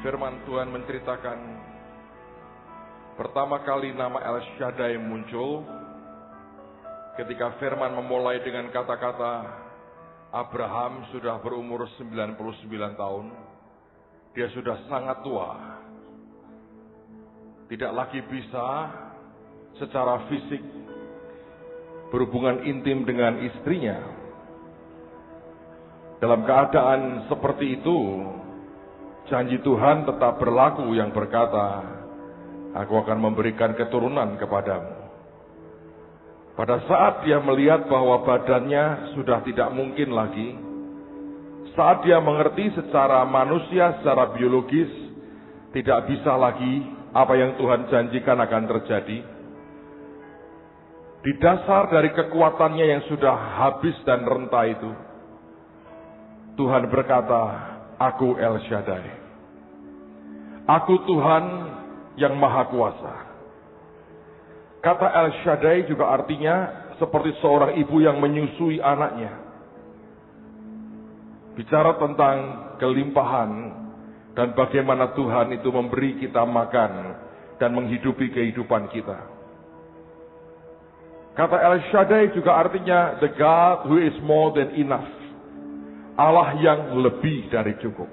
Firman Tuhan menceritakan pertama kali nama El Shaddai muncul ketika firman memulai dengan kata-kata Abraham sudah berumur 99 tahun. Dia sudah sangat tua. Tidak lagi bisa secara fisik berhubungan intim dengan istrinya. Dalam keadaan seperti itu, janji Tuhan tetap berlaku yang berkata, aku akan memberikan keturunan kepadamu. Pada saat dia melihat bahwa badannya sudah tidak mungkin lagi, saat dia mengerti secara manusia, secara biologis, tidak bisa lagi apa yang Tuhan janjikan akan terjadi. Di dasar dari kekuatannya yang sudah habis dan renta itu, Tuhan berkata, aku El Shaddai. Aku Tuhan yang Maha Kuasa. Kata El Shaddai juga artinya seperti seorang ibu yang menyusui anaknya. Bicara tentang kelimpahan dan bagaimana Tuhan itu memberi kita makan dan menghidupi kehidupan kita. Kata El Shaddai juga artinya the God who is more than enough. Allah yang lebih dari cukup.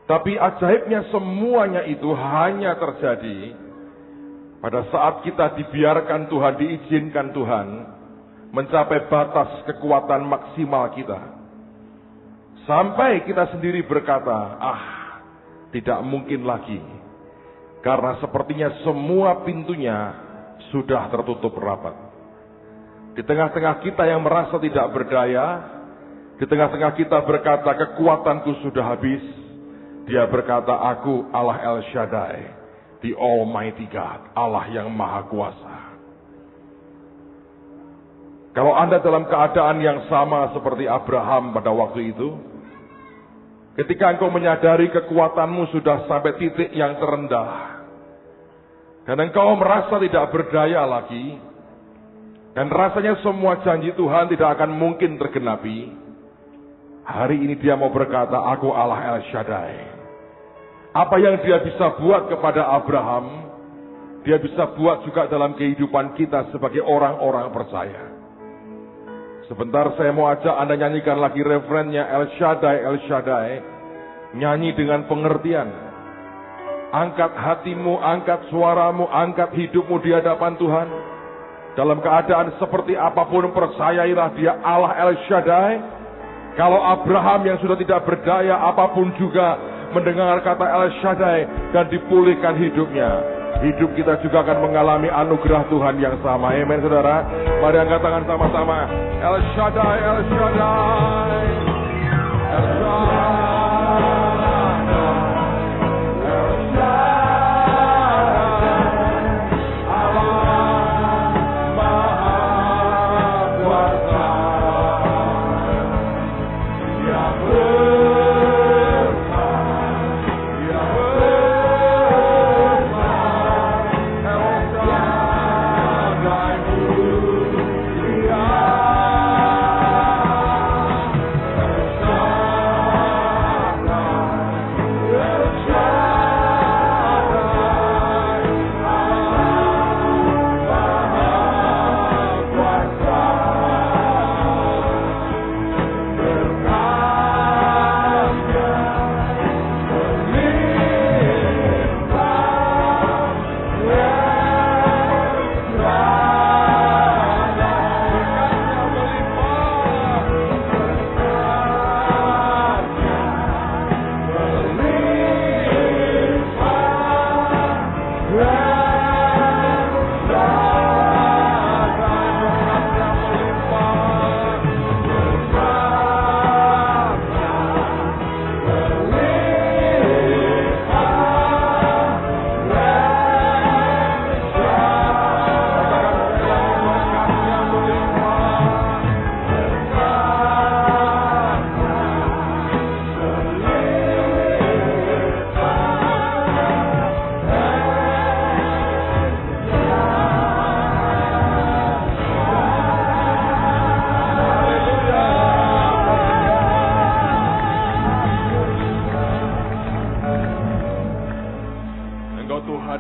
Tapi ajaibnya semuanya itu hanya terjadi pada saat kita dibiarkan Tuhan, diizinkan Tuhan mencapai batas kekuatan maksimal kita. Sampai kita sendiri berkata, tidak mungkin lagi. Karena sepertinya semua pintunya sudah tertutup rapat. Di tengah-tengah kita yang merasa tidak berdaya, di tengah-tengah kita berkata, kekuatanku sudah habis. Dia berkata, aku Allah El Shaddai, the Almighty God, Allah yang Maha Kuasa. Kalau Anda dalam keadaan yang sama seperti Abraham pada waktu itu, ketika engkau menyadari kekuatanmu sudah sampai titik yang terendah, dan engkau merasa tidak berdaya lagi, dan rasanya semua janji Tuhan tidak akan mungkin tergenapi, hari ini dia mau berkata, aku Allah El Shaddai. Apa yang dia bisa buat kepada Abraham, dia bisa buat juga dalam kehidupan kita sebagai orang-orang percaya. Sebentar saya mau ajak Anda nyanyikan lagi referennya El Shaddai, El Shaddai. Nyanyi dengan pengertian. Angkat hatimu, angkat suaramu, angkat hidupmu di hadapan Tuhan. Dalam keadaan seperti apapun, percayailah dia Allah El Shaddai. Kalau Abraham yang sudah tidak berdaya apapun juga mendengar kata El Shaddai dan dipulihkan hidupnya, hidup kita juga akan mengalami anugerah Tuhan yang sama. Amin, saudara. Mari angkat tangan sama-sama. El Shaddai, El Shaddai, El Shaddai.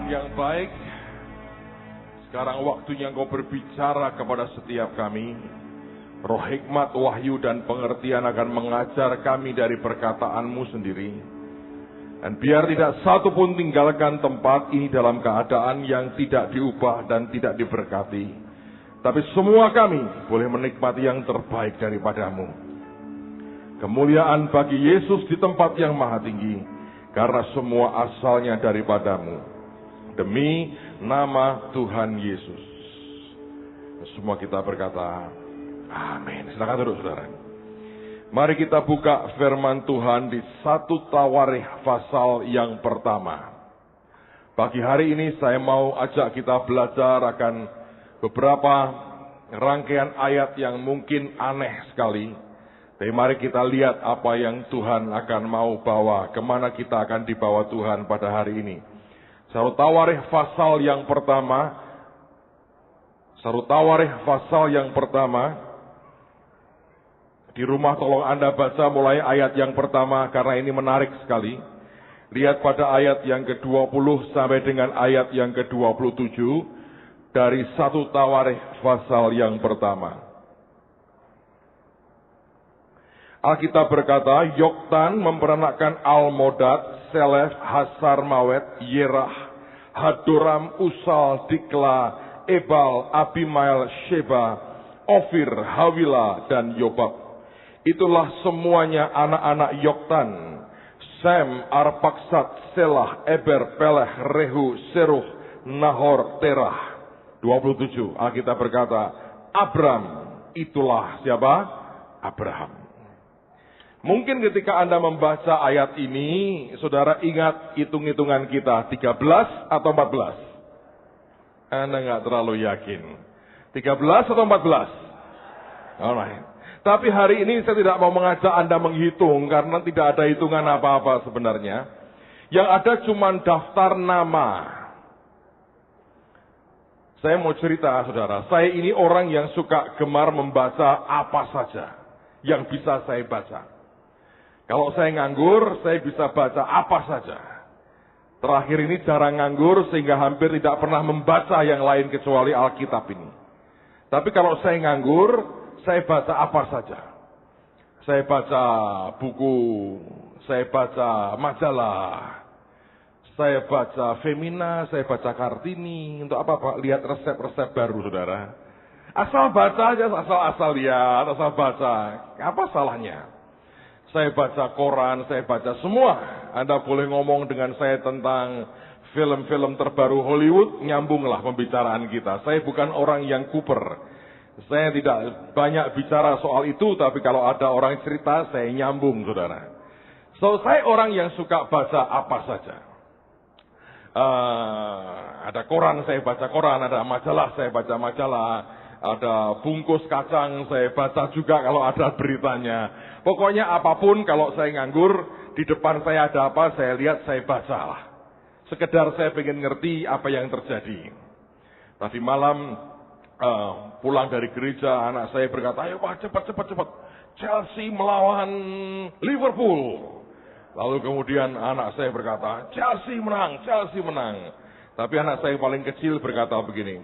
Tuhan yang baik, sekarang waktunya Engkau berbicara kepada setiap kami. Roh hikmat, wahyu, dan pengertian akan mengajar kami dari perkataanmu sendiri. Dan biar tidak satu pun tinggalkan tempat ini dalam keadaan yang tidak diubah dan tidak diberkati. Tapi semua kami boleh menikmati yang terbaik daripadamu. Kemuliaan bagi Yesus di tempat yang maha tinggi, karena semua asalnya daripadamu. Demi nama Tuhan Yesus. Semua kita berkata, amin. Silakan duduk, saudara. Mari kita buka firman Tuhan di 1 Tawarikh pasal yang pertama. Pagi hari ini saya mau ajak kita belajar akan beberapa rangkaian ayat yang mungkin aneh sekali. Tapi mari kita lihat apa yang Tuhan akan mau bawa, kemana kita akan dibawa Tuhan pada hari ini. 1 Tawarikh pasal yang pertama. 1 Tawarikh pasal yang pertama. Di rumah tolong Anda baca mulai ayat yang pertama karena ini menarik sekali. Lihat pada ayat yang ke-20 sampai dengan ayat yang ke-27 dari 1 Tawarikh pasal yang pertama. Alkitab berkata, Yoktan memperanakkan Almodad, Selef, Hasarmawet, Yerah, Hadoram, Usal, Dikla, Ebal, Abimael, Sheba, Ofir, Hawila, dan Yobab. Itulah semuanya anak-anak Yoktan, Sem, Arpaksad, Selah, Eber, Peleh, Rehu, Seruh, Nahor, Terah. 27, Alkitab berkata, Abram, itulah siapa? Abraham. Mungkin ketika Anda membaca ayat ini, saudara ingat hitung-hitungan kita, 13 atau 14? Anda nggak terlalu yakin. 13 atau 14? Alright. Tapi hari ini saya tidak mau mengajak Anda menghitung karena tidak ada hitungan apa-apa sebenarnya. Yang ada cuma daftar nama. Saya mau cerita, saudara. Saya ini orang yang suka gemar membaca apa saja yang bisa saya baca. Kalau saya nganggur, saya bisa baca apa saja. Terakhir ini jarang nganggur sehingga hampir tidak pernah membaca yang lain kecuali Alkitab ini. Tapi kalau saya nganggur, saya baca apa saja. Saya baca buku, saya baca majalah, saya baca Femina, saya baca Kartini. Untuk apa Pak? Lihat resep-resep baru, saudara. Asal baca aja, asal lihat, asal baca. Apa salahnya? Saya baca koran, saya baca semua. Anda boleh ngomong dengan saya tentang film-film terbaru Hollywood, nyambunglah pembicaraan kita. Saya bukan orang yang kuper. Saya tidak banyak bicara soal itu, tapi kalau ada orang cerita, saya nyambung, saudara. So, saya orang yang suka baca apa saja. Ada koran, saya baca koran. Ada majalah, saya baca majalah. Ada bungkus kacang, saya baca juga kalau ada beritanya. Pokoknya apapun, kalau saya nganggur, di depan saya ada apa, saya lihat, saya bacalah. Sekedar saya pengen ngerti apa yang terjadi. Tadi malam, pulang dari gereja, anak saya berkata, ayo Pak, cepat. Chelsea melawan Liverpool. Lalu kemudian anak saya berkata, Chelsea menang. Tapi anak saya paling kecil berkata begini,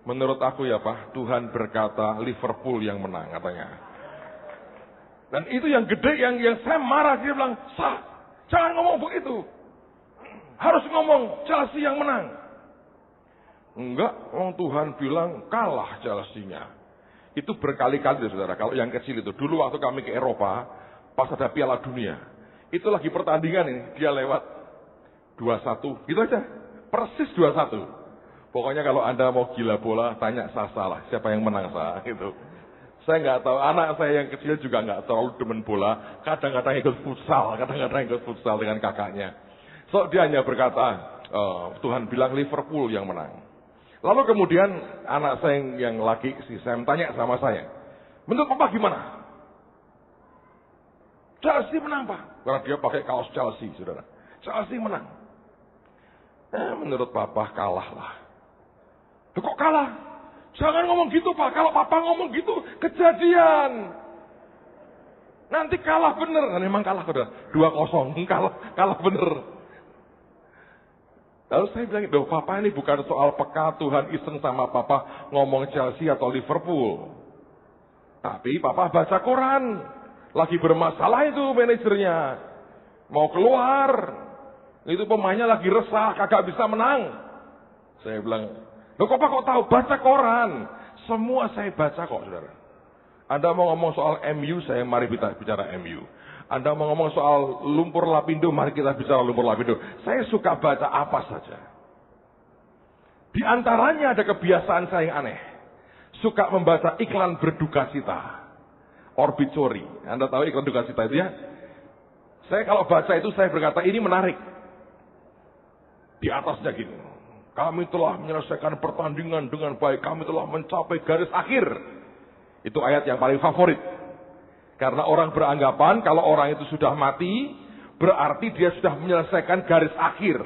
menurut aku ya Pak, Tuhan berkata Liverpool yang menang, katanya. Dan itu yang gede, yang saya marah, dia bilang, jangan ngomong begitu. Harus ngomong Chelsea yang menang. Enggak, Tuhan bilang kalah Chelsea-nya. Itu berkali-kali, saudara. Kalau yang kecil itu, dulu waktu kami ke Eropa, pas ada Piala Dunia, itu lagi pertandingan ini, dia lewat 2-1, gitu aja. Persis 2-1. Pokoknya kalau Anda mau gila bola, tanya Sasa lah, siapa yang menang Sasa, gitu. Saya nggak tahu, anak saya yang kecil juga nggak terlalu demen bola, kadang-kadang ikut futsal dengan kakaknya. So, dia hanya berkata, Tuhan bilang Liverpool yang menang. Lalu kemudian anak saya yang laki, si Sam, tanya sama saya, menurut Papa gimana? Chelsea menang Pak. Karena dia pakai kaos Chelsea, saudara. Chelsea menang. Menurut Papa kalah lah. Kok kalah? Jangan ngomong gitu Pak. Kalau Papa ngomong gitu, kejadian. Nanti kalah bener. Dan memang kalah, saudara. 2-0, kalah bener. Lalu saya bilang, "Loh, Papa, ini bukan soal peka Tuhan iseng sama Papa ngomong Chelsea atau Liverpool. Tapi Papa baca koran. Lagi bermasalah itu manajernya. Mau keluar. Itu pemainnya lagi resah, kagak bisa menang." Saya bilang, "Loh, Papa kok tahu? Baca koran." Semua saya baca kok, saudara. Anda mau ngomong soal MU, mari kita bicara MU. Anda mau ngomong soal lumpur lapindo, mari kita bicara lumpur lapindo. Saya suka baca apa saja. Di antaranya ada kebiasaan saya yang aneh. Suka membaca iklan berduka cita. Obituary. Anda tahu iklan berduka cita itu ya? Saya kalau baca itu saya berkata, ini menarik. Di atasnya gini. Kami telah menyelesaikan pertandingan dengan baik. Kami telah mencapai garis akhir. Itu ayat yang paling favorit. Karena orang beranggapan kalau orang itu sudah mati, berarti dia sudah menyelesaikan garis akhir.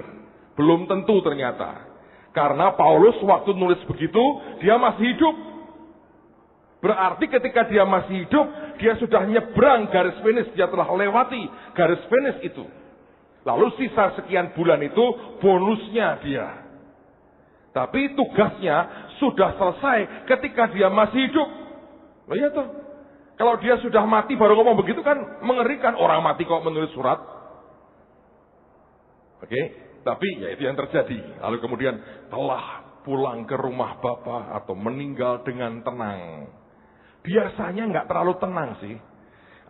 Belum tentu ternyata. Karena Paulus waktu nulis begitu, dia masih hidup. Berarti ketika dia masih hidup, dia sudah nyebrang garis finish, dia telah lewati garis finish itu. Lalu sisa sekian bulan itu bonusnya dia. Tapi tugasnya sudah selesai ketika dia masih hidup. Oh iya toh. Kalau dia sudah mati baru ngomong begitu kan mengerikan. Orang mati kok menulis surat. Oke, tapi ya itu yang terjadi. Lalu kemudian telah pulang ke rumah Bapa atau meninggal dengan tenang. Biasanya nggak terlalu tenang sih.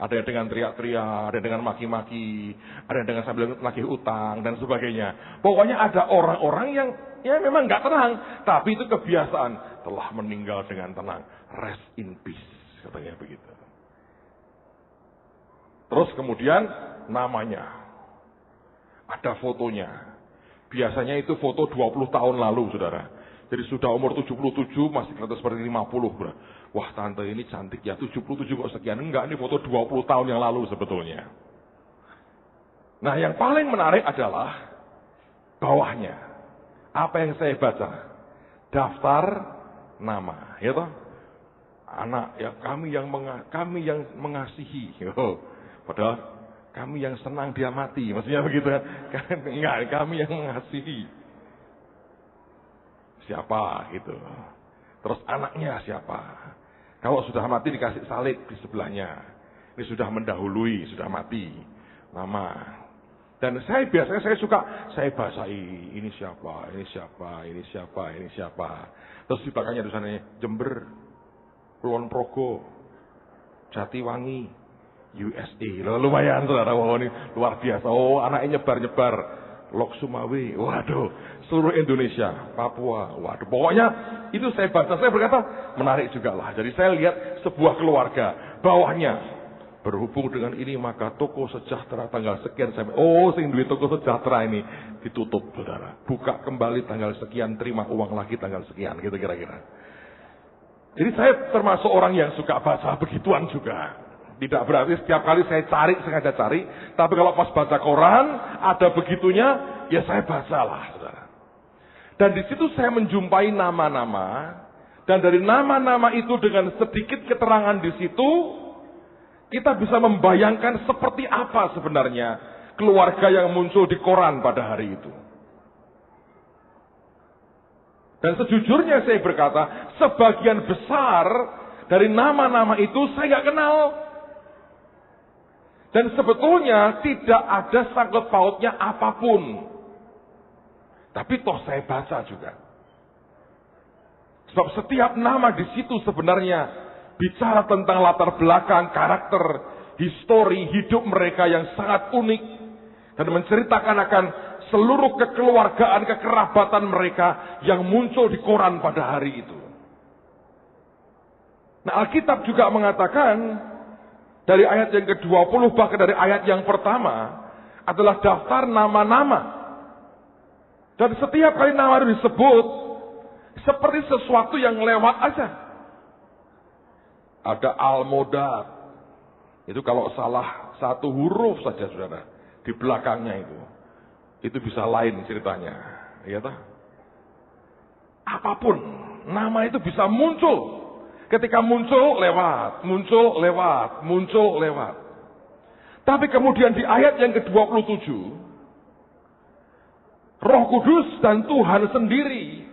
Ada yang dengan teriak-teriak, ada yang dengan maki-maki, ada yang dengan sambil nagih utang dan sebagainya. Pokoknya ada orang-orang yang ya memang nggak tenang, tapi itu kebiasaan. Telah meninggal dengan tenang, rest in peace, katanya begitu. Terus kemudian namanya, ada fotonya. Biasanya itu foto 20 tahun lalu, saudara. Jadi sudah umur 77, masih kelihatan seperti 50. Bro. Wah, tante ini cantik ya, 77 kok sekian. Enggak, ini foto 20 tahun yang lalu sebetulnya. Nah, yang paling menarik adalah bawahnya. Apa yang saya baca? Daftar nama, ya toh? Anak, ya kami yang mengasihi. Padahal kami yang senang dia mati, maksudnya begitu kan? Enggak, kami yang mengasihi. Siapa gitu. Terus anaknya siapa? Kalau sudah mati dikasih salib di sebelahnya. Ini sudah mendahului, sudah mati. Nama. Dan biasanya saya suka, saya bacain ini siapa, ini siapa, ini siapa, ini siapa. Terus di belakangnya tulisannya Jember, Kulon Progo, Jatiwangi, USA. Lumayan saudara, wow, ini luar biasa. Oh, anaknya nyebar-nyebar. Lok Sumawe, waduh, seluruh Indonesia, Papua, waduh. Pokoknya itu saya baca, saya berkata menarik juga lah. Jadi saya lihat sebuah keluarga, bawahnya berhubung dengan ini maka toko sejahtera tanggal sekian sampai sing duit toko sejahtera ini ditutup, saudara. Buka kembali tanggal sekian, terima uang lagi tanggal sekian, gitu kira-kira. Jadi saya termasuk orang yang suka baca begituan juga. Tidak berarti setiap kali saya sengaja cari. Tapi kalau pas baca koran, ada begitunya, ya saya bacalah, saudara. Dan di situ saya menjumpai nama-nama. Dan dari nama-nama itu dengan sedikit keterangan di situ, kita bisa membayangkan seperti apa sebenarnya keluarga yang muncul di koran pada hari itu. Dan sejujurnya saya berkata, sebagian besar dari nama-nama itu saya nggak kenal. Dan sebetulnya tidak ada sangkut pautnya apapun. Tapi toh saya baca juga. Sebab setiap nama di situ sebenarnya bicara tentang latar belakang, karakter, histori, hidup mereka yang sangat unik. Dan menceritakan akan seluruh kekeluargaan, kekerabatan mereka yang muncul di koran pada hari itu. Nah, Alkitab juga mengatakan dari ayat yang ke-20 bahkan dari ayat yang pertama adalah daftar nama-nama. Dan setiap kali nama itu disebut seperti sesuatu yang lewat aja. Ada Almodad. Itu kalau salah satu huruf saja saudara di belakangnya itu bisa lain ceritanya. Ya toh? Apapun nama itu bisa muncul. Ketika muncul, lewat, muncul, lewat, muncul, lewat. Tapi kemudian di ayat yang ke-27, Roh Kudus dan Tuhan sendiri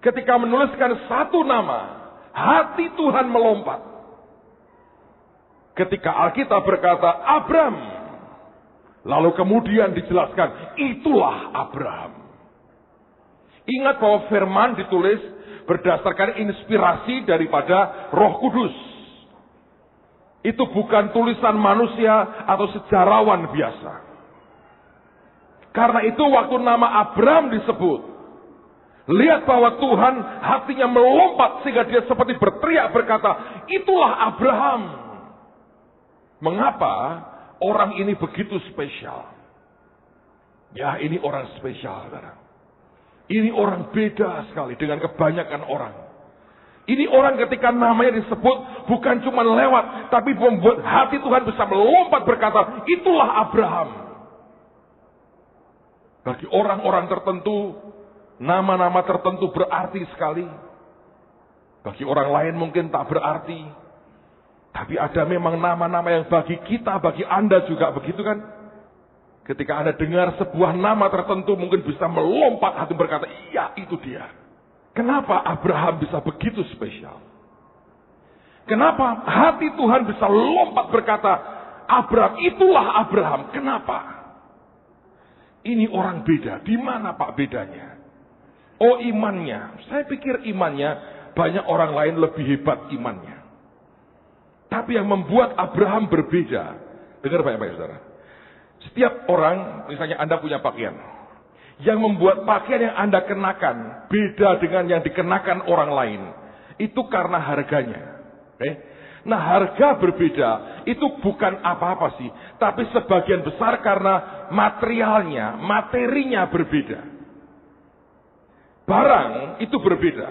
ketika menuliskan satu nama, hati Tuhan melompat. Ketika Alkitab berkata Abram, lalu kemudian dijelaskan itulah Abraham. Ingat bahwa firman ditulis berdasarkan inspirasi daripada Roh Kudus. Itu bukan tulisan manusia atau sejarawan biasa. Karena itu waktu nama Abram disebut, lihat bahwa Tuhan hatinya melompat sehingga dia seperti berteriak berkata, itulah Abraham. Mengapa orang ini begitu spesial? Ya, ini orang spesial, saudara. Ini orang beda sekali dengan kebanyakan orang. Ini orang ketika namanya disebut bukan cuma lewat, tapi membuat hati Tuhan bisa melompat berkata, itulah Abraham. Bagi orang-orang tertentu, nama-nama tertentu berarti sekali. Bagi orang lain mungkin tak berarti. Tapi ada memang nama-nama yang bagi kita, bagi Anda juga begitu kan? Ketika Anda dengar sebuah nama tertentu mungkin bisa melompat hati berkata, iya itu dia. Kenapa Abraham bisa begitu spesial? Kenapa hati Tuhan bisa lompat berkata, Abraham, itulah Abraham. Kenapa? Ini orang beda. Di mana Pak bedanya? Oh, imannya. Saya pikir imannya banyak orang lain lebih hebat imannya. Tapi yang membuat Abraham berbeda. Dengar baik-baik saudara. Setiap orang, misalnya Anda punya pakaian. Yang membuat pakaian yang Anda kenakan beda dengan yang dikenakan orang lain. Itu karena harganya. Nah, harga berbeda itu bukan apa-apa sih. Tapi sebagian besar karena materialnya, materinya berbeda. Barang itu berbeda.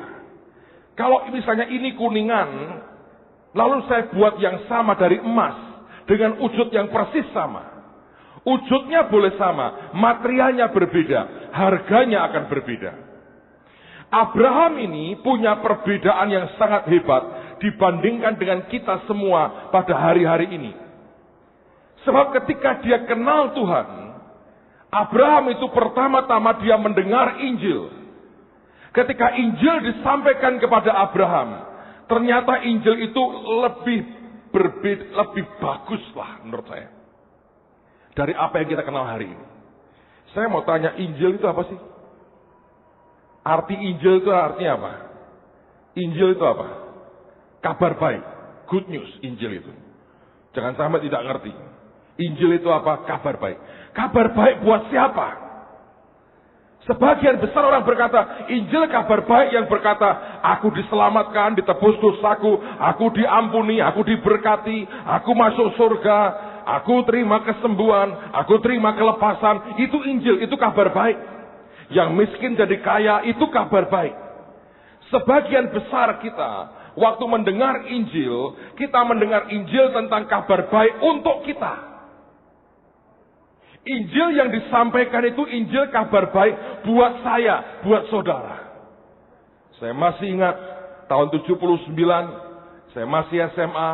Kalau misalnya ini kuningan, lalu saya buat yang sama dari emas dengan wujud yang persis sama. Wujudnya boleh sama, materialnya berbeda, harganya akan berbeda. Abraham ini punya perbedaan yang sangat hebat dibandingkan dengan kita semua pada hari-hari ini. Sebab ketika dia kenal Tuhan, Abraham itu pertama-tama dia mendengar Injil. Ketika Injil disampaikan kepada Abraham, ternyata Injil itu lebih bagus lah menurut saya. Dari apa yang kita kenal hari ini. Saya mau tanya, Injil itu apa sih? Arti Injil itu artinya apa? Injil itu apa? Kabar baik. Good news, Injil itu. Jangan sampai tidak ngerti. Injil itu apa? Kabar baik. Kabar baik buat siapa? Sebagian besar orang berkata, Injil kabar baik yang berkata, aku diselamatkan, ditebus dosaku, aku diampuni, aku diberkati, aku masuk surga, aku terima kesembuhan, aku terima kelepasan. Itu Injil, itu kabar baik. Yang miskin jadi kaya, itu kabar baik. Sebagian besar kita, waktu mendengar Injil, kita mendengar Injil tentang kabar baik untuk kita. Injil yang disampaikan itu Injil kabar baik buat saya, buat saudara. Saya masih ingat tahun 79, saya masih SMA,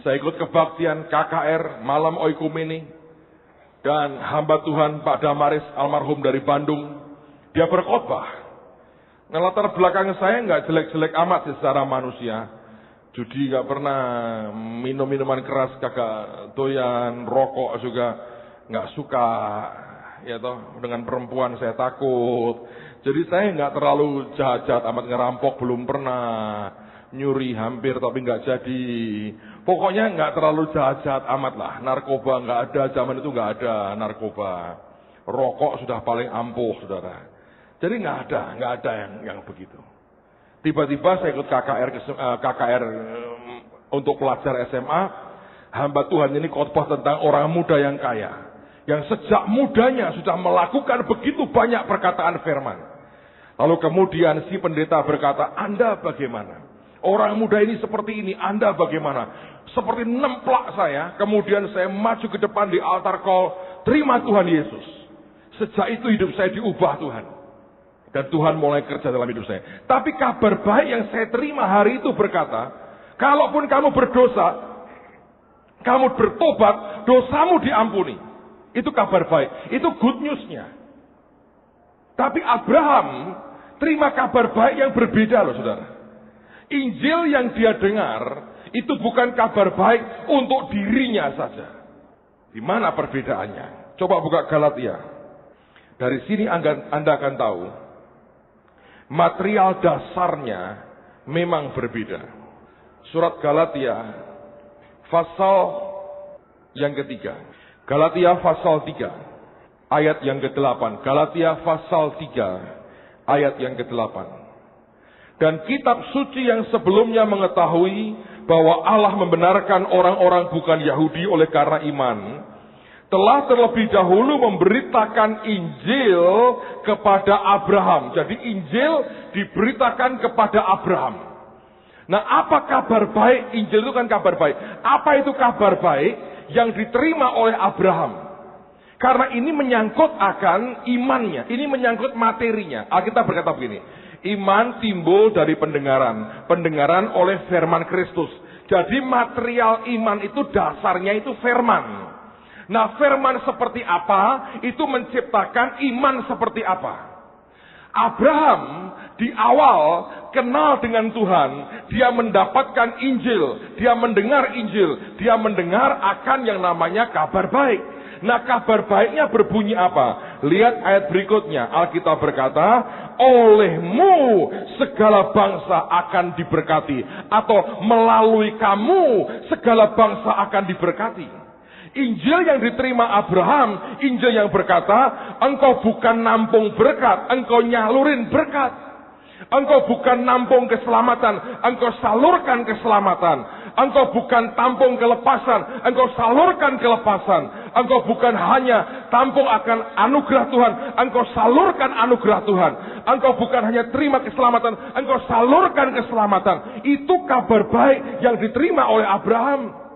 saya ikut kebaktian KKR Malam Oikumene, dan hamba Tuhan Pak Damaris almarhum dari Bandung, dia berkhotbah. Nah, latar belakang saya nggak jelek-jelek amat secara manusia. Judi nggak pernah, minum minuman keras kagak doyan, rokok juga nggak suka, ya toh, dengan perempuan saya takut. Jadi saya nggak terlalu jahat-jahat amat, ngerampok belum pernah, nyuri hampir tapi nggak jadi. Pokoknya nggak terlalu jahat-jahat amat lah. Narkoba nggak ada, zaman itu nggak ada narkoba. Rokok sudah paling ampuh, saudara. Jadi nggak ada yang begitu. Tiba-tiba saya ikut KKR untuk pelajar SMA. Hamba Tuhan ini khotbah tentang orang muda yang kaya, yang sejak mudanya sudah melakukan begitu banyak perkataan firman. Lalu kemudian si pendeta berkata, Anda bagaimana? Orang muda ini seperti ini, Anda bagaimana? Seperti nemplak saya, kemudian saya maju ke depan di altar call, terima Tuhan Yesus. Sejak itu hidup saya diubah Tuhan. Dan Tuhan mulai kerja dalam hidup saya. Tapi kabar baik yang saya terima hari itu berkata, kalaupun kamu berdosa, kamu bertobat, dosamu diampuni. Itu kabar baik. Itu good news-nya. Tapi Abraham terima kabar baik yang berbeda loh saudara. Injil yang dia dengar itu bukan kabar baik untuk dirinya saja. Di mana perbedaannya? Coba buka Galatia. Dari sini Anda akan tahu material dasarnya memang berbeda. Surat Galatia pasal yang ketiga. Galatia pasal 3 ayat yang ke-8. Galatia pasal 3 ayat yang ke-8. Dan kitab suci yang sebelumnya mengetahui bahwa Allah membenarkan orang-orang bukan Yahudi oleh karena iman, telah terlebih dahulu memberitakan Injil kepada Abraham. Jadi Injil diberitakan kepada Abraham. Nah, apa kabar baik? Injil itu kan kabar baik. Apa itu kabar baik yang diterima oleh Abraham? Karena ini menyangkut akan imannya. Ini menyangkut materinya. Alkitab berkata begini. Iman timbul dari pendengaran. Pendengaran oleh firman Kristus. Jadi material iman itu dasarnya itu firman. Nah, firman seperti apa, itu menciptakan iman seperti apa. Abraham di awal kenal dengan Tuhan, dia mendapatkan Injil, dia mendengar Injil, dia mendengar akan yang namanya kabar baik. Nah, kabar baiknya berbunyi apa? Lihat ayat berikutnya, Alkitab berkata, olehmu segala bangsa akan diberkati, atau melalui kamu segala bangsa akan diberkati. Injil yang diterima Abraham, Injil yang berkata, engkau bukan nampung berkat, engkau nyalurin berkat. Engkau bukan nampung keselamatan, engkau salurkan keselamatan. Engkau bukan tampung kelepasan, engkau salurkan kelepasan. Engkau bukan hanya tampung akan anugerah Tuhan, engkau salurkan anugerah Tuhan. Engkau bukan hanya terima keselamatan, engkau salurkan keselamatan. Itu kabar baik yang diterima oleh Abraham.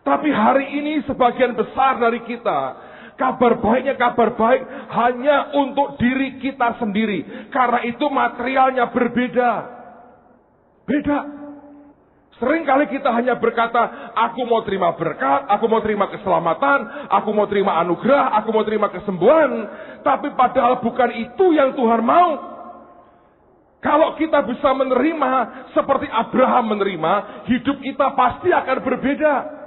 Tapi hari ini sebagian besar dari kita, kabar baiknya kabar baik hanya untuk diri kita sendiri. Karena itu materialnya berbeda. Beda. Seringkali kita hanya berkata, aku mau terima berkat, aku mau terima keselamatan, aku mau terima anugerah, aku mau terima kesembuhan. Tapi padahal bukan itu yang Tuhan mau. Kalau kita bisa menerima seperti Abraham menerima, hidup kita pasti akan berbeda.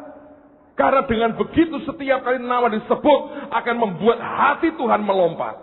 Karena dengan begitu setiap kali nama disebut akan membuat hati Tuhan melompat.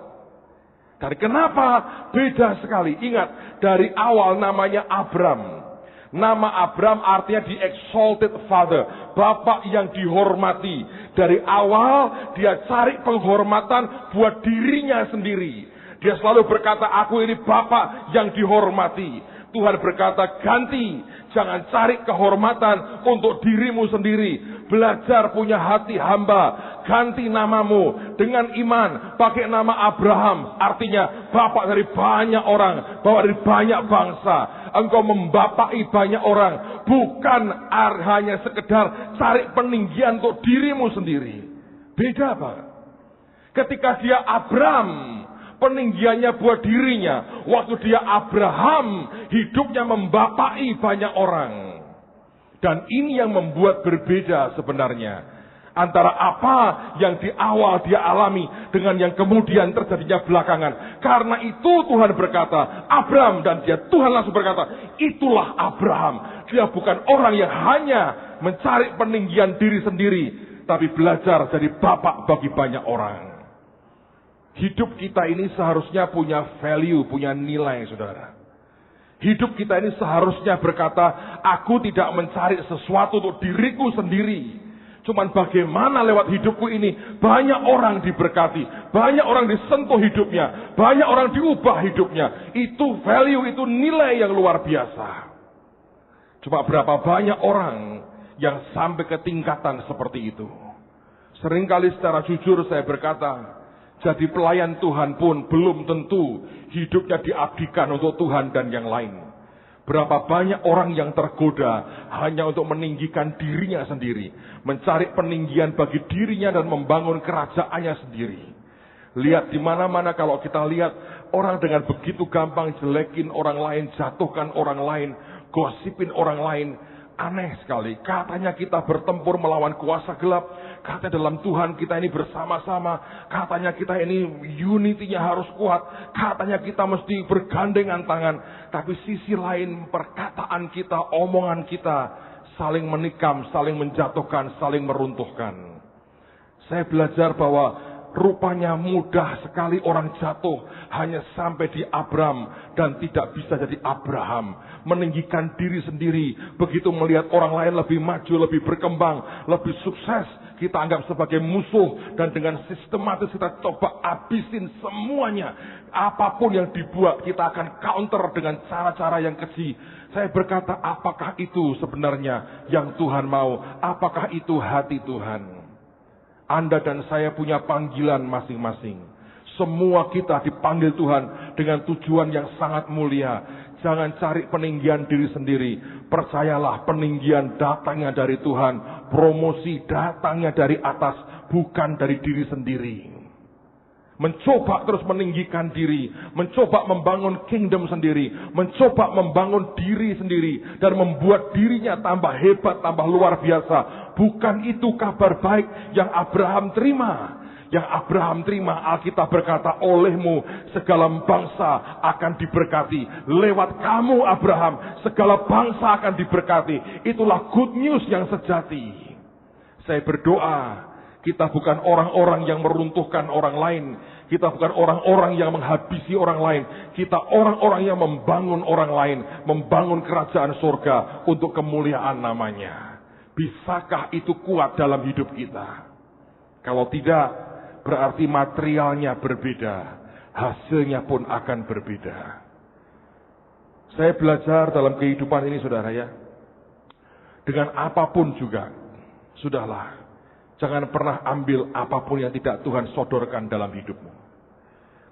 Dari kenapa? Beda sekali. Ingat, dari awal namanya Abram. Nama Abram artinya the exalted father. Bapak yang dihormati. Dari awal dia cari penghormatan buat dirinya sendiri. Dia selalu berkata, aku ini bapak yang dihormati. Tuhan berkata, ganti. Jangan cari kehormatan untuk dirimu sendiri. Belajar punya hati hamba. Ganti namamu dengan iman. Pakai nama Abraham. Artinya bapak dari banyak orang. Bapak dari banyak bangsa. Engkau membapai banyak orang. Bukan hanya sekedar cari peninggian untuk dirimu sendiri. Beda Pak. Ketika dia Abraham, peninggiannya buat dirinya. Waktu dia Abraham, hidupnya membapai banyak orang. Dan ini yang membuat berbeda sebenarnya. Antara apa yang di awal dia alami dengan yang kemudian terjadinya belakangan. Karena itu Tuhan berkata, Abraham, dan dia Tuhan langsung berkata, itulah Abraham. Dia bukan orang yang hanya mencari peninggian diri sendiri, tapi belajar jadi bapak bagi banyak orang. Hidup kita ini seharusnya punya value, punya nilai, saudara. Hidup kita ini seharusnya berkata, aku tidak mencari sesuatu untuk diriku sendiri. Cuman bagaimana lewat hidupku ini, banyak orang diberkati, banyak orang disentuh hidupnya, banyak orang diubah hidupnya. Itu value, itu nilai yang luar biasa. Cuma berapa banyak orang yang sampai ke tingkatan seperti itu. Seringkali secara jujur saya berkata, jadi pelayan Tuhan pun belum tentu hidupnya diabdikan untuk Tuhan dan yang lain. Berapa banyak orang yang tergoda hanya untuk meninggikan dirinya sendiri. Mencari peninggian bagi dirinya dan membangun kerajaannya sendiri. Lihat di mana-mana kalau kita lihat orang dengan begitu gampang jelekin orang lain, jatuhkan orang lain, gosipin orang lain. aneh sekali. Katanya kita bertempur melawan kuasa gelap. Katanya dalam Tuhan kita ini bersama-sama. Katanya kita ini unity-nya harus kuat. Katanya kita mesti bergandengan tangan. Tapi sisi lain perkataan kita, omongan kita saling menikam, saling menjatuhkan, saling meruntuhkan. Saya belajar bahwa rupanya mudah sekali orang jatuh hanya sampai di Abram dan tidak bisa jadi Abraham. Meninggikan diri sendiri. Begitu melihat orang lain lebih maju, lebih berkembang, lebih sukses, kita anggap sebagai musuh. Dan dengan sistematis kita coba habisin semuanya. Apapun yang dibuat kita akan counter dengan cara-cara yang keji. Saya berkata, apakah itu sebenarnya yang Tuhan mau? Apakah itu hati Tuhan? Anda dan saya punya panggilan masing-masing. Semua kita dipanggil Tuhan dengan tujuan yang sangat mulia. Jangan cari peninggian diri sendiri. Percayalah, peninggian datangnya dari Tuhan. Promosi datangnya dari atas, bukan dari diri sendiri. Mencoba terus meninggikan diri, mencoba membangun kingdom sendiri, mencoba membangun diri sendiri, dan membuat dirinya tambah hebat, tambah luar biasa. Bukan itu kabar baik yang Abraham terima. Yang Abraham terima, Alkitab berkata, olehmu segala bangsa akan diberkati. Lewat kamu Abraham, segala bangsa akan diberkati. Itulah good news yang sejati. Saya berdoa, kita bukan orang-orang yang meruntuhkan orang lain. Kita bukan orang-orang yang menghabisi orang lain. Kita orang-orang yang membangun orang lain. Membangun kerajaan surga untuk kemuliaan namanya. Bisakah itu kuat dalam hidup kita? Kalau tidak, berarti materialnya berbeda. Hasilnya pun akan berbeda. Saya belajar dalam kehidupan ini, saudara ya. Dengan apapun juga, sudahlah. Jangan pernah ambil apapun yang tidak Tuhan sodorkan dalam hidupmu.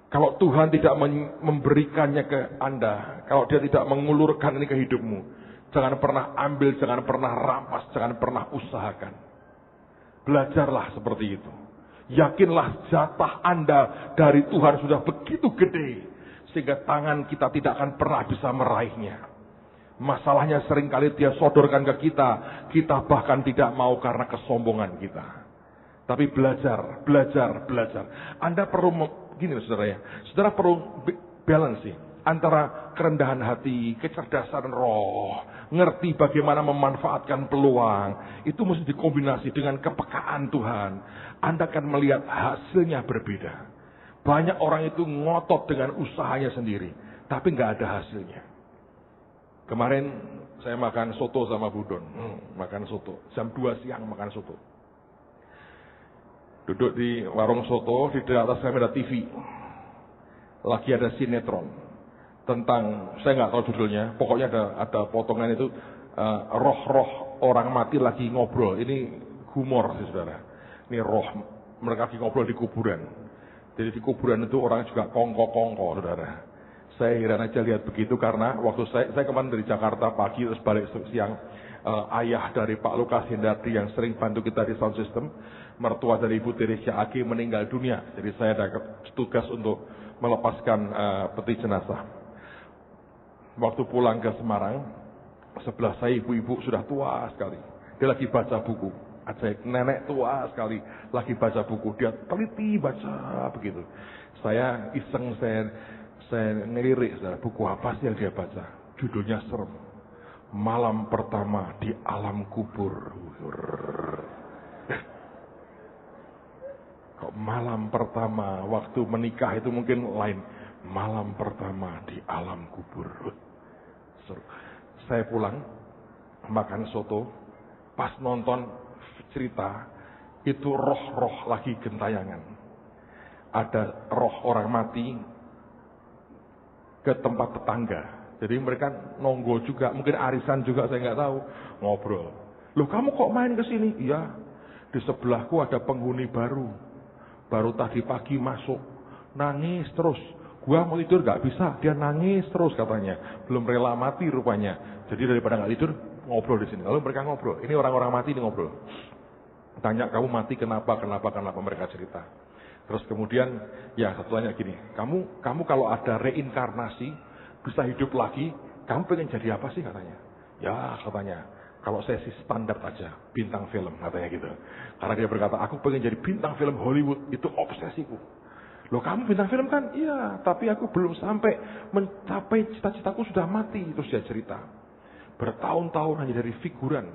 Kalau Tuhan tidak memberikannya ke Anda, kalau dia tidak mengulurkan ini ke hidupmu, jangan pernah ambil, jangan pernah rampas, jangan pernah usahakan. Belajarlah seperti itu. Yakinlah jatah Anda dari Tuhan sudah begitu gede, sehingga tangan kita tidak akan pernah bisa meraihnya. Masalahnya seringkali dia sodorkan ke kita bahkan tidak mau karena kesombongan kita. Tapi belajar. Anda perlu, gini saudara ya, saudara perlu balance sih, antara kerendahan hati, kecerdasan roh, ngerti bagaimana memanfaatkan peluang, itu mesti dikombinasi dengan kepekaan Tuhan. Anda akan melihat hasilnya berbeda. Banyak orang itu ngotot dengan usahanya sendiri, tapi nggak ada hasilnya. Kemarin saya makan soto sama Budon, makan soto, jam 2 siang makan soto. Duduk di warung soto, di atas kami ada TV. Lagi ada sinetron tentang, saya nggak tahu judulnya, pokoknya ada potongan itu, roh-roh orang mati lagi ngobrol. Ini humor sih saudara. Ini roh mereka lagi ngobrol di kuburan. Jadi di kuburan itu orang juga kongko-kongko saudara. Saya heran aja lihat begitu karena waktu saya kemarin dari Jakarta pagi terus balik siang, ayah dari Pak Lukas Hendardi yang sering bantu kita di sound system, mertua dari Ibu Teresia Agi meninggal dunia. Jadi saya ada tugas untuk melepaskan peti jenazah. Waktu pulang ke Semarang, sebelah saya ibu-ibu sudah tua sekali. Dia lagi baca buku. Ajaib, nenek tua sekali lagi baca buku. Dia teliti baca begitu. Saya iseng, saya ngelirik, buku apa sih yang dia baca? Judulnya serem. Malam pertama di alam kubur. Kok malam pertama waktu menikah itu mungkin lain. Malam pertama di alam kubur. Saya pulang makan soto, pas nonton cerita itu roh-roh lagi gentayangan. Ada roh orang mati ke tempat tetangga. Jadi mereka nonggo juga, mungkin arisan juga, saya nggak tahu, ngobrol. Loh kamu kok main ke sini? Iya, di sebelahku ada penghuni baru tadi pagi masuk, nangis terus. Gua mau tidur nggak bisa, dia nangis terus katanya, belum rela mati rupanya. Jadi daripada nggak tidur, ngobrol di sini. Lalu mereka ngobrol. Ini orang-orang mati ini ngobrol. Tanya kamu mati kenapa mereka cerita. Terus kemudian ya satu tanya gini, kamu kalau ada reinkarnasi bisa hidup lagi, kamu pengen jadi apa sih katanya? Ya katanya, Kalau saya sih standar aja, bintang film katanya gitu. Karena dia berkata, aku pengen jadi bintang film Hollywood, itu obsesiku. Loh kamu bintang film kan? Iya, tapi aku belum sampai mencapai cita-citaku sudah mati. Terus dia cerita, bertahun-tahun hanya dari figuran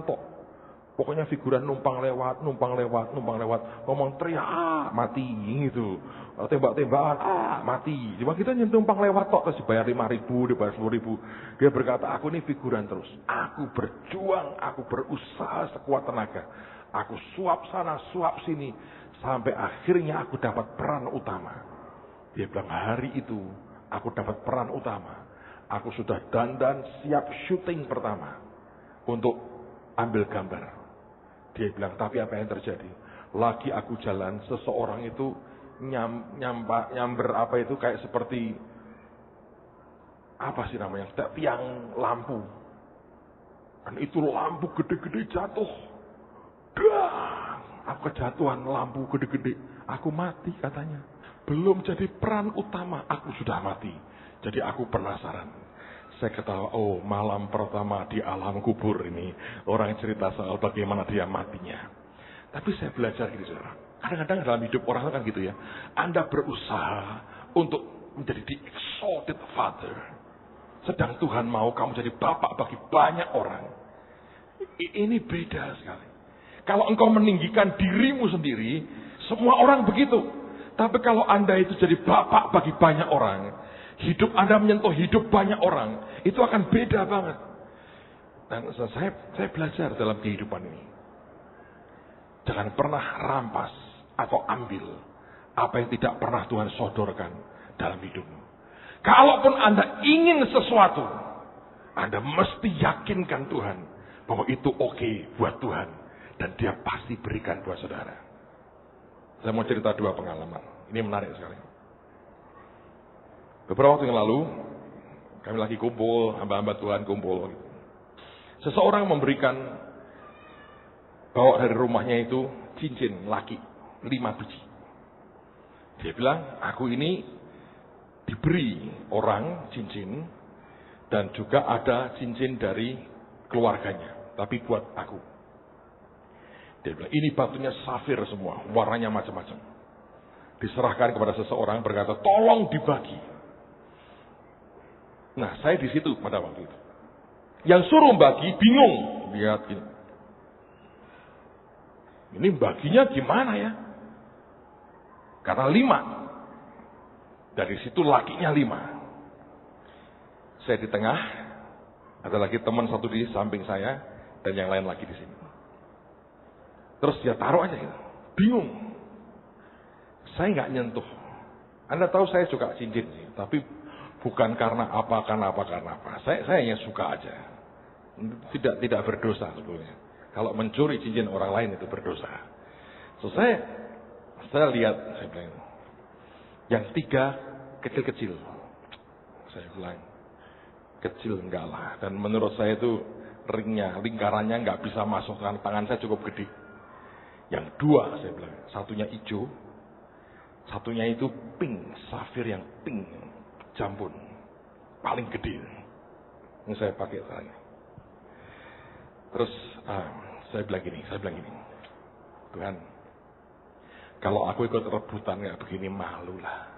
tok. Pokoknya figuran numpang lewat, ngomong teriak, mati gitu. Tembak-tembakan, mati. Cuma kita numpang lewat tok, terus dibayar 5.000, dibayar 10.000. Dia berkata, aku ini figuran terus. Aku berjuang, aku berusaha sekuat tenaga. Aku suap sana, suap sini. Sampai akhirnya aku dapat peran utama. Dia bilang, hari itu aku dapat peran utama. Aku sudah dandan siap syuting pertama untuk ambil gambar. Dia bilang, tapi apa yang terjadi? Lagi aku jalan, seseorang itu nyamber apa itu kayak seperti apa sih namanya? Tiang lampu. Dan itu lampu gede-gede jatuh. Dang! Aku kejatuhan lampu gede-gede. Aku mati katanya. Belum jadi peran utama, aku sudah mati. Jadi aku penasaran. Saya ketawa, oh malam pertama di alam kubur ini. Orang cerita soal bagaimana dia matinya. Tapi saya belajar gitu, saudara. Kadang-kadang dalam hidup orang kan gitu ya. Anda berusaha untuk menjadi the exalted father. Sedang Tuhan mau kamu jadi bapak bagi banyak orang. Ini beda sekali. Kalau engkau meninggikan dirimu sendiri, semua orang begitu. Tapi kalau Anda itu jadi bapak bagi banyak orang, hidup Anda menyentuh hidup banyak orang, itu akan beda banget. Dan saya belajar dalam kehidupan ini. Jangan pernah rampas atau ambil apa yang tidak pernah Tuhan sodorkan dalam hidupmu. Kalaupun Anda ingin sesuatu, Anda mesti yakinkan Tuhan bahwa itu oke buat Tuhan. Dan dia pasti berikan buat saudara. Saya mau cerita 2 pengalaman. Ini menarik sekali. Beberapa waktu yang lalu, kami lagi kumpul, hamba-hamba Tuhan kumpul. Seseorang memberikan, bawa dari rumahnya itu cincin laki 5 biji. Dia bilang, aku ini diberi orang cincin, dan juga ada cincin dari keluarganya, tapi buat aku. Dia bilang, ini batunya safir semua, warnanya macam-macam. Diserahkan kepada seseorang, berkata, tolong dibagi. Nah, saya di situ pada waktu itu. Yang suruh bagi bingung. Lihat ini. Ini baginya gimana ya? Karena 5. Dari situ lakinya 5. Saya di tengah. Ada lagi teman satu di samping saya. Dan yang lain lagi di sini. Terus dia taruh aja gitu. Bingung. Saya nggak nyentuh. Anda tahu saya suka cincin sih. Tapi bukan karena apa. Saya hanya suka aja. Tidak berdosa sebetulnya. Kalau mencuri cincin orang lain itu berdosa. So saya lihat, saya bilang, yang 3 kecil-kecil. Saya bilang, kecil enggak lah. Dan menurut saya itu lingkarannya nggak bisa masuk. Tangan saya cukup gede. Yang 2 saya bilang, satunya hijau, satunya itu pink, safir yang pink, jambon, paling gede. Ini saya pakai sekarang. Terus saya bilang gini, Tuhan, kalau aku ikut rebutan kayak begini malu lah,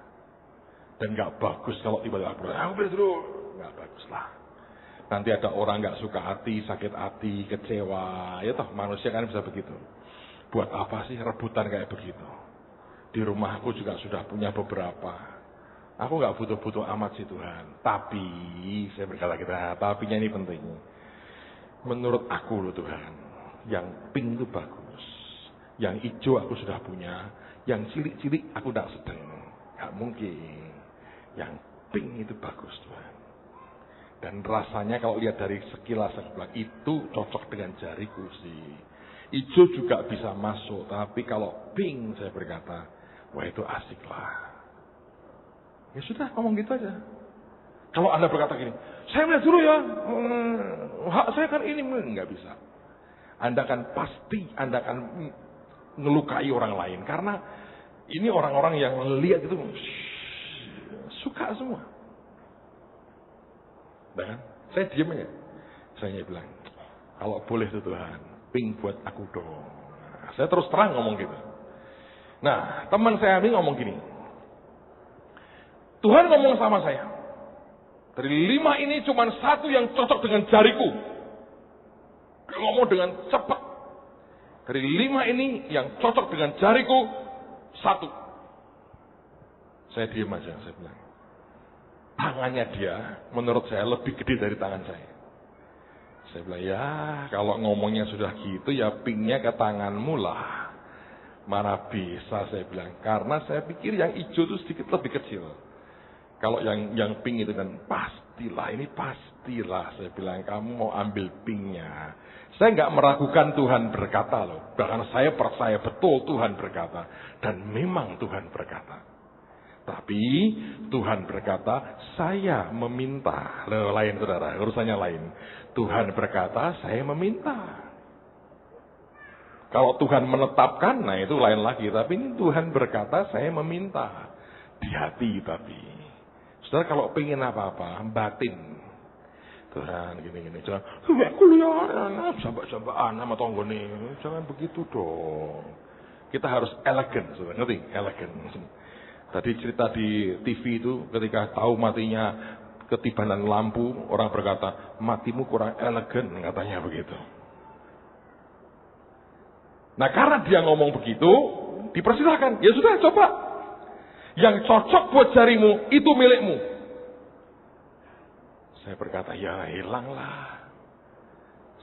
dan nggak bagus kalau tiba-tiba aku beli dulu, nggak bagus lah. Nanti ada orang nggak suka hati, sakit hati, kecewa, ya toh manusia kan bisa begitu. Buat apa sih rebutan kayak begitu? Di rumahku juga sudah punya beberapa. Aku nggak butuh-butuh amat sih Tuhan. Tapi, saya berkata tapinya ini penting. Menurut aku loh Tuhan, yang pink itu bagus. Yang hijau aku sudah punya. Yang cilik-cilik aku tidak sedang. Nggak mungkin. Yang pink itu bagus Tuhan. Dan rasanya kalau lihat dari sekilas itu cocok dengan jariku sih. Hijau juga bisa masuk, tapi kalau pink saya berkata, wah itu asik lah. Ya sudah, ngomong gitu aja. Kalau Anda berkata gini, saya melihat dulu ya, hak saya kan ini, nggak bisa. Anda akan ngelukai orang lain, karena ini orang-orang yang melihat itu suka semua. Dan saya diam aja. Saya bilang, kalau boleh tuh Tuhan, pink buat aku dong. Nah, saya terus terang ngomong gitu. Nah, teman saya ini ngomong gini. Tuhan ngomong sama saya, dari 5 ini cuma 1 yang cocok dengan jariku. Dia ngomong dengan cepat. Dari 5 ini yang cocok dengan jariku, 1. Saya diam aja, saya bilang. Tangannya dia, menurut saya lebih gede dari tangan saya. Saya bilang, ya kalau ngomongnya sudah gitu, ya pinknya ke tanganmu lah. Mana bisa, saya bilang. Karena saya pikir yang hijau itu sedikit lebih kecil. Kalau yang pink itu kan, pastilah, ini pastilah. Saya bilang, kamu mau ambil pinknya. Saya nggak meragukan Tuhan berkata loh. Bahkan saya percaya betul Tuhan berkata. Dan memang Tuhan berkata. Tapi Tuhan berkata, saya meminta. Loh, lain saudara, urusannya lain. Tuhan berkata, saya meminta. Kalau Tuhan menetapkan, nah itu lain lagi. Tapi ini Tuhan berkata, saya meminta. Di hati tapi. Saudara kalau pengen apa-apa, batin. Tuhan gini-gini. Jangan, kuliah, sambat-sambaan sama tonggo nih. Jangan begitu dong. Kita harus elegan, saudara. Ngerti? Elegan. Tadi cerita di TV itu, ketika tahu matinya ketibanan lampu, orang berkata, matimu kurang elegan, katanya begitu. Nah karena dia ngomong begitu, dipersilahkan. Ya sudah, coba. Yang cocok buat jarimu, itu milikmu. Saya berkata, ya hilanglah.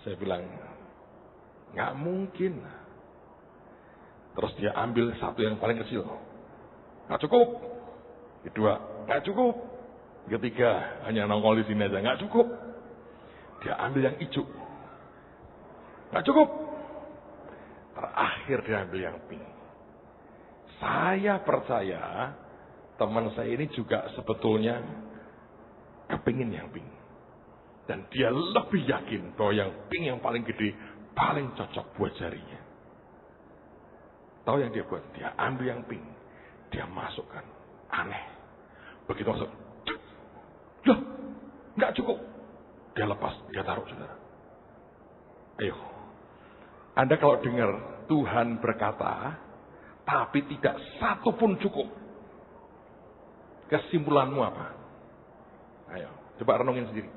Saya bilang, nggak mungkin. Terus dia ambil 1 yang paling kecil. Nggak cukup. Kedua, nggak cukup. Ketiga, hanya nongol di sini aja, nggak cukup. Dia ambil yang hijau. Nggak cukup. Terakhir dia ambil yang pink. Saya percaya teman saya ini juga sebetulnya kepingin yang pink. Dan dia lebih yakin bahwa yang pink yang paling gede, paling cocok buat jarinya. Tahu yang dia buat? Dia ambil yang pink. Dia masukkan. Aneh. Begitu masuk. Loh, nggak cukup. Dia lepas, dia taruh saudara. Ayo. Anda kalau dengar Tuhan berkata, tapi tidak 1 pun cukup. Kesimpulanmu apa? Ayo, coba renungin sendiri.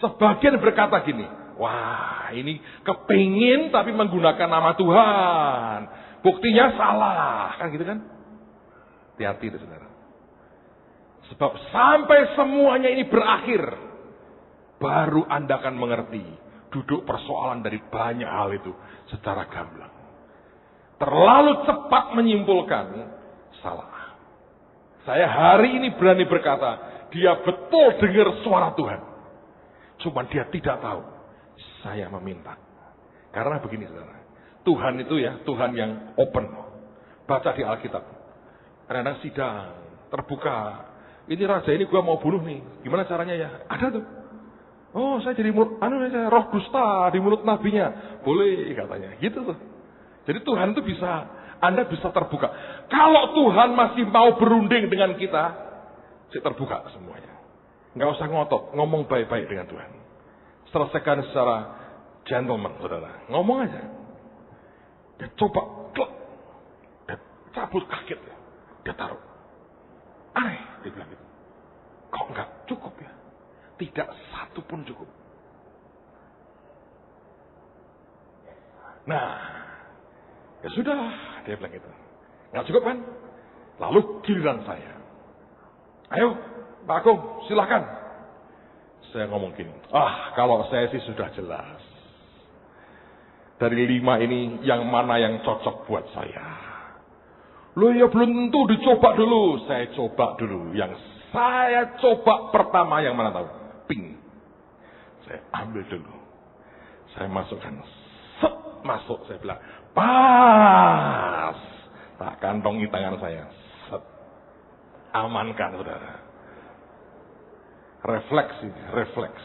Sebagian berkata gini, wah ini kepingin tapi menggunakan nama Tuhan. Buktinya salah. Kan gitu kan? Hati-hati itu saudara. Sebab sampai semuanya ini berakhir, baru Anda akan mengerti duduk persoalan dari banyak hal itu secara gamblang. Terlalu cepat menyimpulkan, salah. Saya hari ini berani berkata, dia betul dengar suara Tuhan. Cuma dia tidak tahu, saya meminta. Karena begini saudara, Tuhan itu ya, Tuhan yang open. Baca di Alkitab. Kadang-kadang sidang, terbuka. Ini raja ini gua mau bunuh nih. Gimana caranya ya? Ada tuh. Oh, saya jadi saya roh dusta di mulut nabinya. Boleh katanya. Gitu tuh. Jadi Tuhan itu bisa, Anda bisa terbuka. Kalau Tuhan masih mau berunding dengan kita, saya terbuka semuanya. Nggak usah ngotot, ngomong baik-baik dengan Tuhan. Selesaikan secara gentleman, saudara. Ngomong aja. Dia coba, klek. Dia cabut kaget. Dia taruh. Aneh, dia bilang gitu. Kok nggak cukup ya? Tidak 1 pun cukup. Nah, ya sudah, dia bilang gitu. Nggak cukup kan? Lalu giliran saya. Ayo, Pak Agung, silakan. Saya ngomong gini. Kalau saya sih sudah jelas. Dari 5 ini, yang mana yang cocok buat saya? Loh ya belum tentu, dicoba dulu. Saya coba dulu. Yang saya coba pertama yang mana tahu? Pink. Saya ambil dulu. Saya masukkan. Masuk. Saya bilang, pas. Tak kantongi tangan saya. Amankan saudara. Refleks.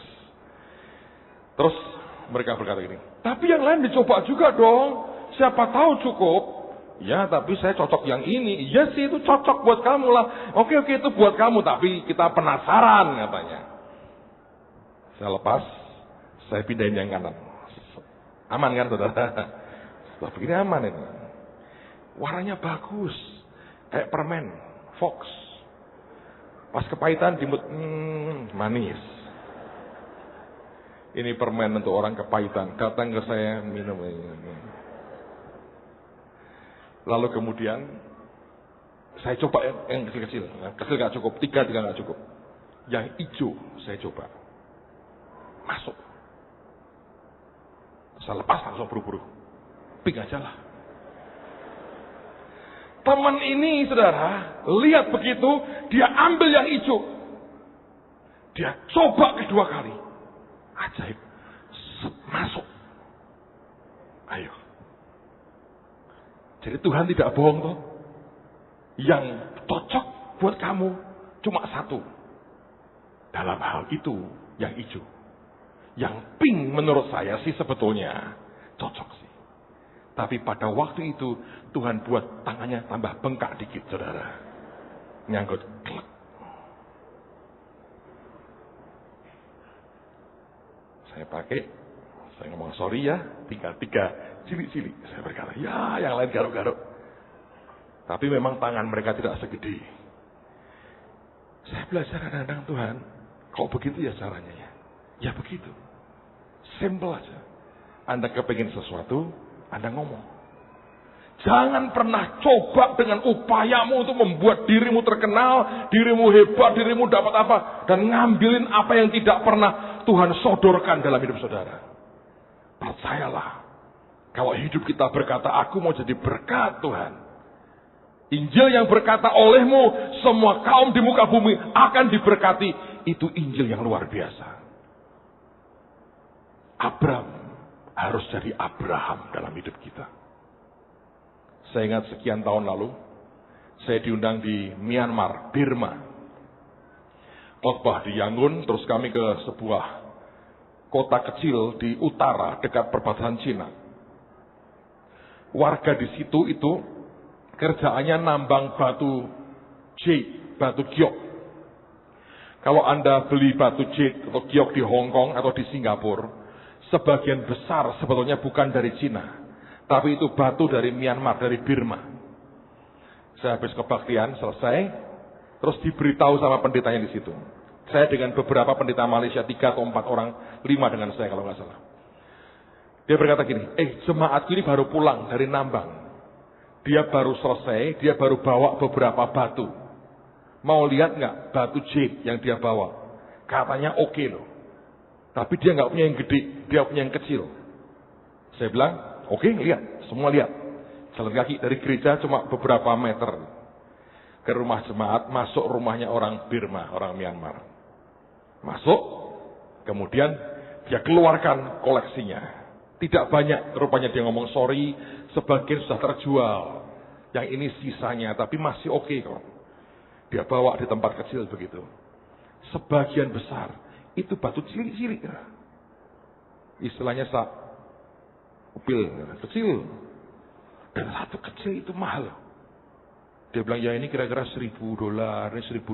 Terus mereka berkata gini, tapi yang lain dicoba juga dong. Siapa tahu cukup. Ya, tapi saya cocok yang ini. Iya sih, itu cocok buat kamu lah. Oke, itu buat kamu. Tapi kita penasaran katanya. Saya lepas. Saya pindahin yang kanan. Aman kan saudara? Setelah begini aman ini. Warnanya bagus. Kayak permen. Fox. Pas kepahitan dimut. Manis. Ini permen untuk orang kepahitan. Datang ke saya minum. Lalu kemudian saya coba yang kecil-kecil. Kecil gak cukup. Tiga gak cukup. Yang hijau saya coba. Masuk. Saya lepas langsung buru-buru. Ping aja lah. Teman ini saudara, lihat begitu, dia ambil yang hijau. Dia coba kedua kali. Ajaib. Masuk. Ayo. Jadi Tuhan tidak bohong toh. Yang cocok buat kamu cuma satu. Dalam hal itu yang hijau. Yang pink menurut saya sih sebetulnya cocok sih. Tapi pada waktu itu Tuhan buat tangannya tambah bengkak dikit saudara. Nyangkut. Klek. Saya pakai. Saya ngomong sorry ya. Tiga cilik-cilik. Saya berkata ya yang lain garuk-garuk. Tapi memang tangan mereka tidak segede. Saya belajar kadang-kadang Tuhan. Kok begitu ya caranya ya? Ya begitu. Simple aja. Anda kepingin sesuatu, Anda ngomong. Jangan pernah coba dengan upayamu untuk membuat dirimu terkenal, dirimu hebat, dirimu dapat apa. Dan ngambilin apa yang tidak pernah Tuhan sodorkan dalam hidup saudara. Percayalah. Kalau hidup kita berkata, aku mau jadi berkat Tuhan. Injil yang berkata olehmu, semua kaum di muka bumi akan diberkati. Itu Injil yang luar biasa. Abraham harus jadi Abraham dalam hidup kita. Saya ingat sekian tahun lalu, saya diundang di Myanmar, Burma. Khotbah di Yangon, terus kami ke sebuah kota kecil di utara dekat perbatasan Cina. Warga di situ itu kerjaannya nambang batu jade, batu giok. Kalau Anda beli batu jade atau giok di Hong Kong atau di Singapura, sebagian besar sebetulnya bukan dari Cina, tapi itu batu dari Myanmar, dari Burma. Saya habis kebaktian, selesai, terus diberitahu sama pendetanya di situ. Saya dengan beberapa pendeta Malaysia, 3 atau 4 orang, 5 dengan saya kalau nggak salah. Dia berkata gini, jemaatku ini baru pulang dari nambang. Dia baru selesai, dia baru bawa beberapa batu. Mau lihat nggak batu jade yang dia bawa? Katanya oke loh. Tapi dia nggak punya yang gede, dia punya yang kecil. Saya bilang, oke, lihat, semua lihat. Jalan kaki dari gereja cuma beberapa meter. Ke rumah jemaat, masuk rumahnya orang Burma, orang Myanmar. Masuk, kemudian dia keluarkan koleksinya. Tidak banyak, rupanya dia ngomong sorry, sebagian sudah terjual. Yang ini sisanya, tapi masih oke kok. Dia bawa di tempat kecil begitu. Sebagian besar, itu batu cilik-cilik. Istilahnya upil, kecil. Dan satu kecil itu mahal. Dia bilang, ya ini kira-kira $1.000, ini 1.200.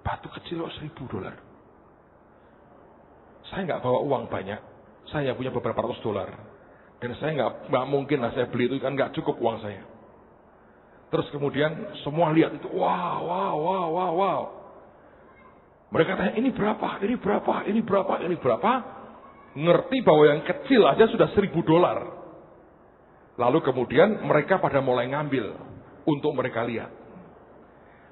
Batu kecil kok $1.000. Saya nggak bawa uang banyak. Saya punya beberapa ratus $. Dan saya nggak mungkin lah saya beli itu, kan nggak cukup uang saya. Terus kemudian semua lihat itu, wow. Mereka tanya, ini berapa, ini berapa, ini berapa, ini berapa. Ngerti bahwa yang kecil aja sudah $1.000. Lalu kemudian mereka pada mulai ngambil untuk mereka lihat.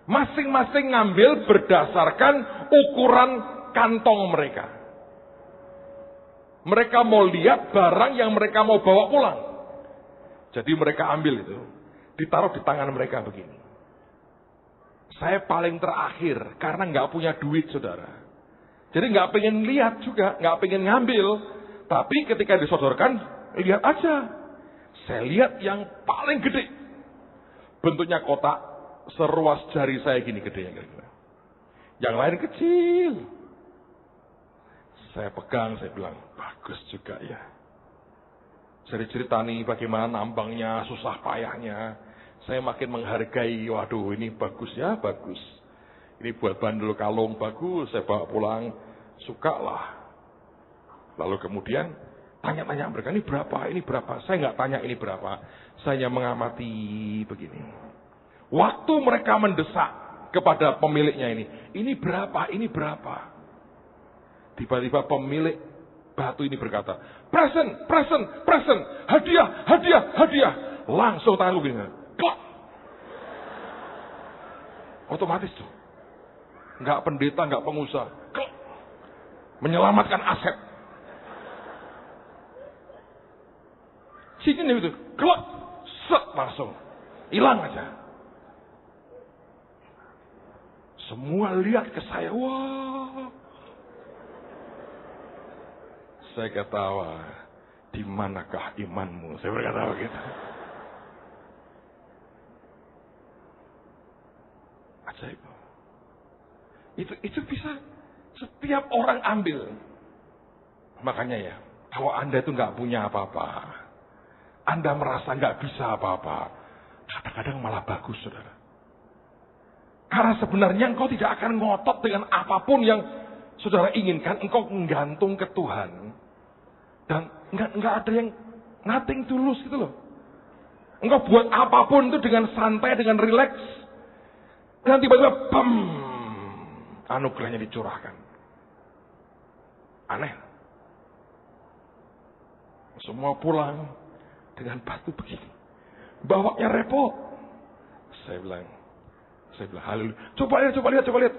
Masing-masing ngambil berdasarkan ukuran kantong mereka. Mereka mau lihat barang yang mereka mau bawa pulang. Jadi mereka ambil itu, ditaruh di tangan mereka begini. Saya paling terakhir karena nggak punya duit saudara. Jadi nggak pengen lihat juga, nggak pengen ngambil. Tapi ketika disodorkan, lihat aja. Saya lihat yang paling gede. Bentuknya kotak, seruas jari saya gini gedenya kira-kira. Yang lain kecil. Saya pegang, saya bilang, bagus juga ya. Saya diceritani bagaimana nambangnya, susah payahnya. Saya makin menghargai, waduh ini bagus ya, bagus. Ini buat bandul kalung, bagus, saya bawa pulang, suka lah. Lalu kemudian tanya-tanya mereka, ini berapa, ini berapa. Saya nggak tanya ini berapa. Saya mengamati begini. Waktu mereka mendesak kepada pemiliknya ini berapa, ini berapa. Tiba-tiba pemilik batu ini berkata, present, present, present, hadiah, hadiah, hadiah. Langsung tanganku gini, klak. Otomatis tuh. Nggak pendeta, nggak pengusaha. Klak. Menyelamatkan aset. Sini itu, klak, set langsung. Hilang aja. Semua lihat ke saya, wah. Saya ketawa, di manakah imanmu? Saya berkata begitu. Ajaib. Itu bisa setiap orang ambil. Makanya ya, kalau Anda itu nggak punya apa-apa, Anda merasa nggak bisa apa-apa, kadang-kadang malah bagus, saudara. Karena sebenarnya engkau tidak akan ngotot dengan apapun yang saudara inginkan, engkau menggantung ke Tuhan. Dan nggak ada yang nothing tulus gitu loh. Engkau buat apapun itu dengan santai, dengan rileks. Dan tiba-tiba, bam, anugerahnya dicurahkan. Aneh. Semua pulang dengan batu begini. Bawanya repot. Saya bilang, haleluya. Coba lihat.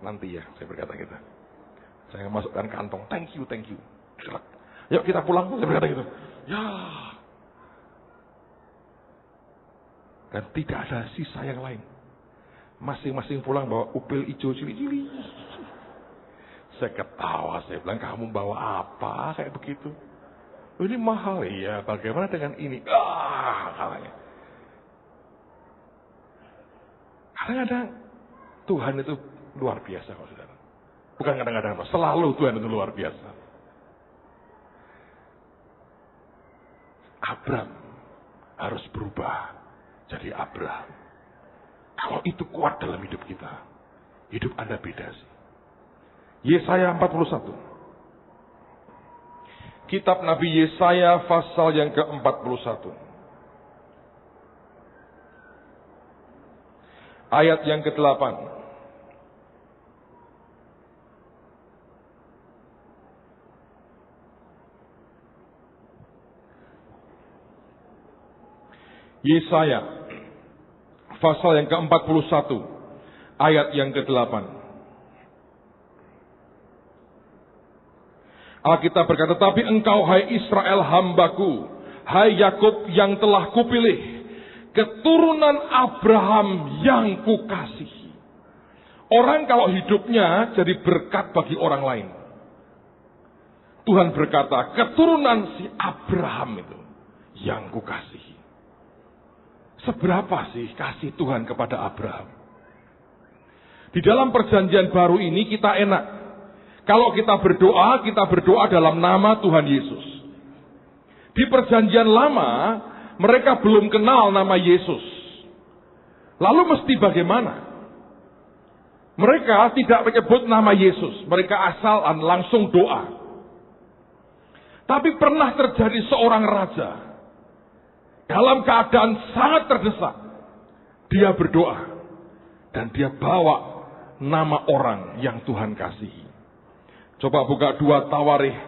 Nanti ya, saya berkata gitu. Saya masukkan kantong. Thank you. Yuk kita pulang, saya berkata gitu. Ya. Dan tidak ada sisa yang lain. Masing-masing pulang bawa upil hijau cili-cili. Saya ketawa, saya bilang, kamu bawa apa kayak begitu? Ini mahal, iya. Bagaimana dengan ini? Kalanya. Kadang-kadang Tuhan itu luar biasa, saudara. Bukan kadang-kadang, selalu Tuhan itu luar biasa. Abraham harus berubah jadi Abraham. Kalau itu kuat dalam hidup kita, hidup Anda beda sih. Yesaya 41. Kitab Nabi Yesaya pasal yang ke-41. Ayat yang ke-8. Yesaya pasal yang ke-41 ayat yang ke-8. Alkitab berkata, tapi engkau hai Israel hambaku, hai Yakub yang telah kupilih, keturunan Abraham yang kukasihi. Orang kalau hidupnya jadi berkat bagi orang lain. Tuhan berkata, keturunan si Abraham itu yang kukasihi. Seberapa sih kasih Tuhan kepada Abraham? Di dalam perjanjian baru ini kita enak. Kalau kita berdoa dalam nama Tuhan Yesus. Di perjanjian lama, mereka belum kenal nama Yesus. Lalu mesti bagaimana? Mereka tidak menyebut nama Yesus. Mereka asal langsung doa. Tapi pernah terjadi seorang raja. Dalam keadaan sangat terdesak, dia berdoa. Dan dia bawa nama orang yang Tuhan kasihi. Coba buka 2 Tawarikh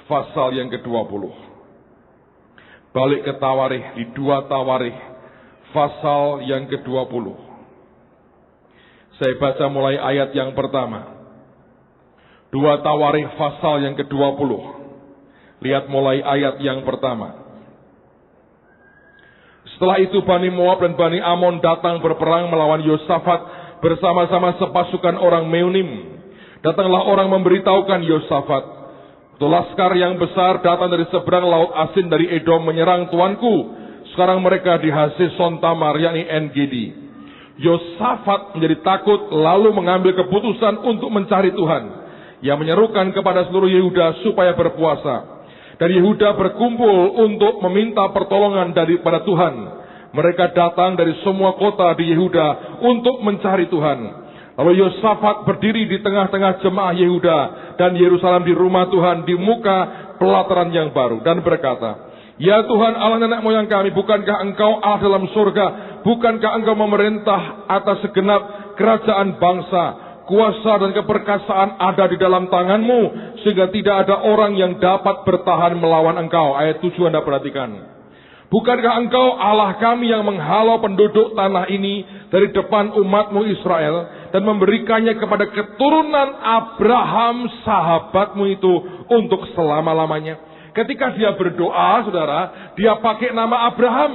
pasal yang ke-20. Balik ke Tawarikh, di 2 Tawarikh pasal yang ke-20. Saya baca mulai ayat yang pertama. 2 Tawarikh pasal yang ke-20. Lihat mulai ayat yang pertama. Setelah itu Bani Moab dan Bani Amon datang berperang melawan Yosafat bersama-sama sepasukan orang Meunim. Datanglah orang memberitahukan Yosafat, laskar yang besar datang dari seberang laut Asin dari Edom menyerang tuanku. Sekarang mereka di Haseson Tamar, yakni En-Gedi. Yosafat menjadi takut lalu mengambil keputusan untuk mencari Tuhan. Ia menyerukan kepada seluruh Yehuda supaya berpuasa. Dan Yehuda berkumpul untuk meminta pertolongan daripada Tuhan. Mereka datang dari semua kota di Yehuda untuk mencari Tuhan. Lalu Yosafat berdiri di tengah-tengah jemaah Yehuda dan Yerusalem di rumah Tuhan di muka pelataran yang baru. Dan berkata, ya Tuhan Allah nenek moyang kami, bukankah Engkau Allah dalam surga? Bukankah Engkau memerintah atas segenap kerajaan bangsa? Kuasa dan keperkasaan ada di dalam tangan-Mu, sehingga tidak ada orang yang dapat bertahan melawan Engkau. Ayat 7 Anda perhatikan. Bukankah Engkau Allah kami yang menghalau penduduk tanah ini dari depan umat-Mu Israel dan memberikannya kepada keturunan Abraham sahabat-Mu itu untuk selama-lamanya? Ketika dia berdoa, saudara, dia pakai nama Abraham.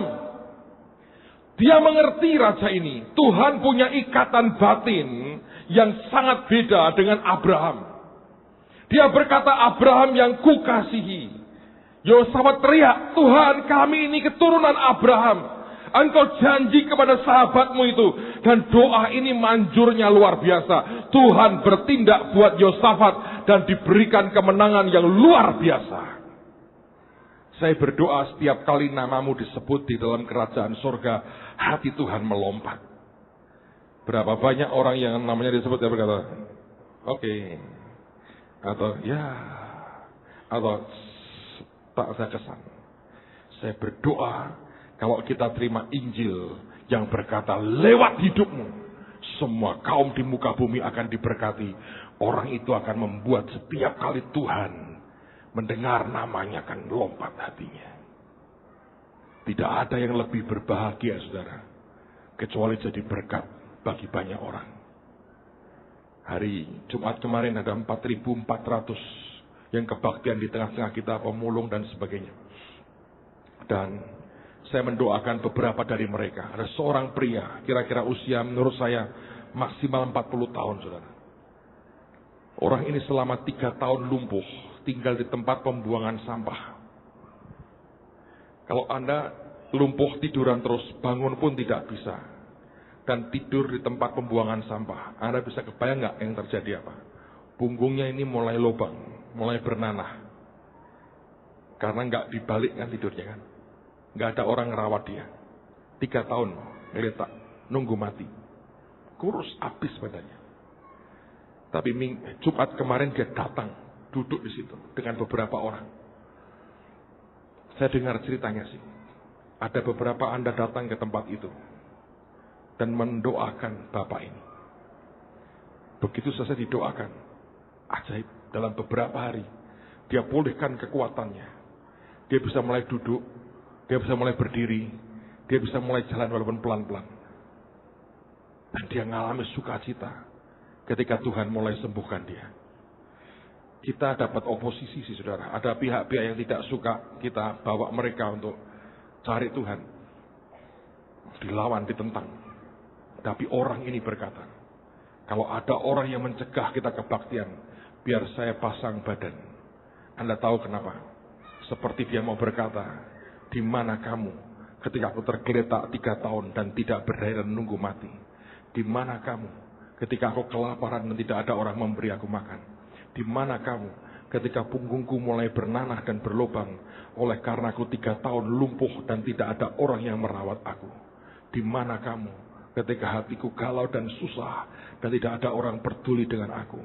Dia mengerti raja ini, Tuhan punya ikatan batin yang sangat beda dengan Abraham. Dia berkata, Abraham yang kukasihi. Yosafat teriak, Tuhan kami ini keturunan Abraham. Engkau janji kepada sahabat-Mu itu. Dan doa ini manjurnya luar biasa. Tuhan bertindak buat Yosafat dan diberikan kemenangan yang luar biasa. Saya berdoa setiap kali namamu disebut di dalam kerajaan surga, hati Tuhan melompat. Berapa banyak orang yang namanya disebut dia berkata, oke. Atau ya. Atau tak saya kesan. Saya berdoa kalau kita terima Injil yang berkata lewat hidupmu semua kaum di muka bumi akan diberkati. Orang itu akan membuat setiap kali Tuhan mendengar namanya akan lompat hatinya. Tidak ada yang lebih berbahagia, saudara, kecuali jadi berkat bagi banyak orang. Hari Jumat kemarin ada 4.400 yang kebaktian di tengah-tengah kita, pemulung dan sebagainya. Dan saya mendoakan beberapa dari mereka. Ada seorang pria, kira-kira usia menurut saya maksimal 40 tahun, saudara. Orang ini selama 3 tahun lumpuh, tinggal di tempat pembuangan sampah. Kalau Anda lumpuh tiduran terus, bangun pun tidak bisa. Dan tidur di tempat pembuangan sampah, Anda bisa kebayang nggak yang terjadi apa? Punggungnya ini mulai lubang, mulai bernanah. Karena nggak dibalik kan tidurnya kan. Nggak ada orang ngerawat dia. 3 tahun ngeletak, nunggu mati. Kurus habis badannya. Tapi Jumat kemarin dia datang, duduk di situ dengan beberapa orang. Saya dengar ceritanya sih. Ada beberapa Anda datang ke tempat itu dan mendoakan Bapak ini. Begitu selesai didoakan, ajaib, dalam beberapa hari dia pulihkan kekuatannya. Dia bisa mulai duduk, dia bisa mulai berdiri, dia bisa mulai jalan walaupun pelan-pelan. Dan dia mengalami sukacita ketika Tuhan mulai sembuhkan dia. Kita dapat oposisi sih, saudara. Ada pihak-pihak yang tidak suka kita bawa mereka untuk cari Tuhan. Dilawan, ditentang. Tapi orang ini berkata, kalau ada orang yang mencegah kita kebaktian, biar saya pasang badan. Anda tahu kenapa? Seperti dia mau berkata, di mana kamu ketika aku tergeletak 3 tahun dan tidak berdaya dan menunggu mati? Di mana kamu ketika aku kelaparan dan tidak ada orang memberi aku makan? Di mana kamu ketika punggungku mulai bernanah dan berlubang oleh karena aku 3 tahun lumpuh dan tidak ada orang yang merawat aku? Di mana kamu ketika hatiku galau dan susah dan tidak ada orang peduli dengan aku?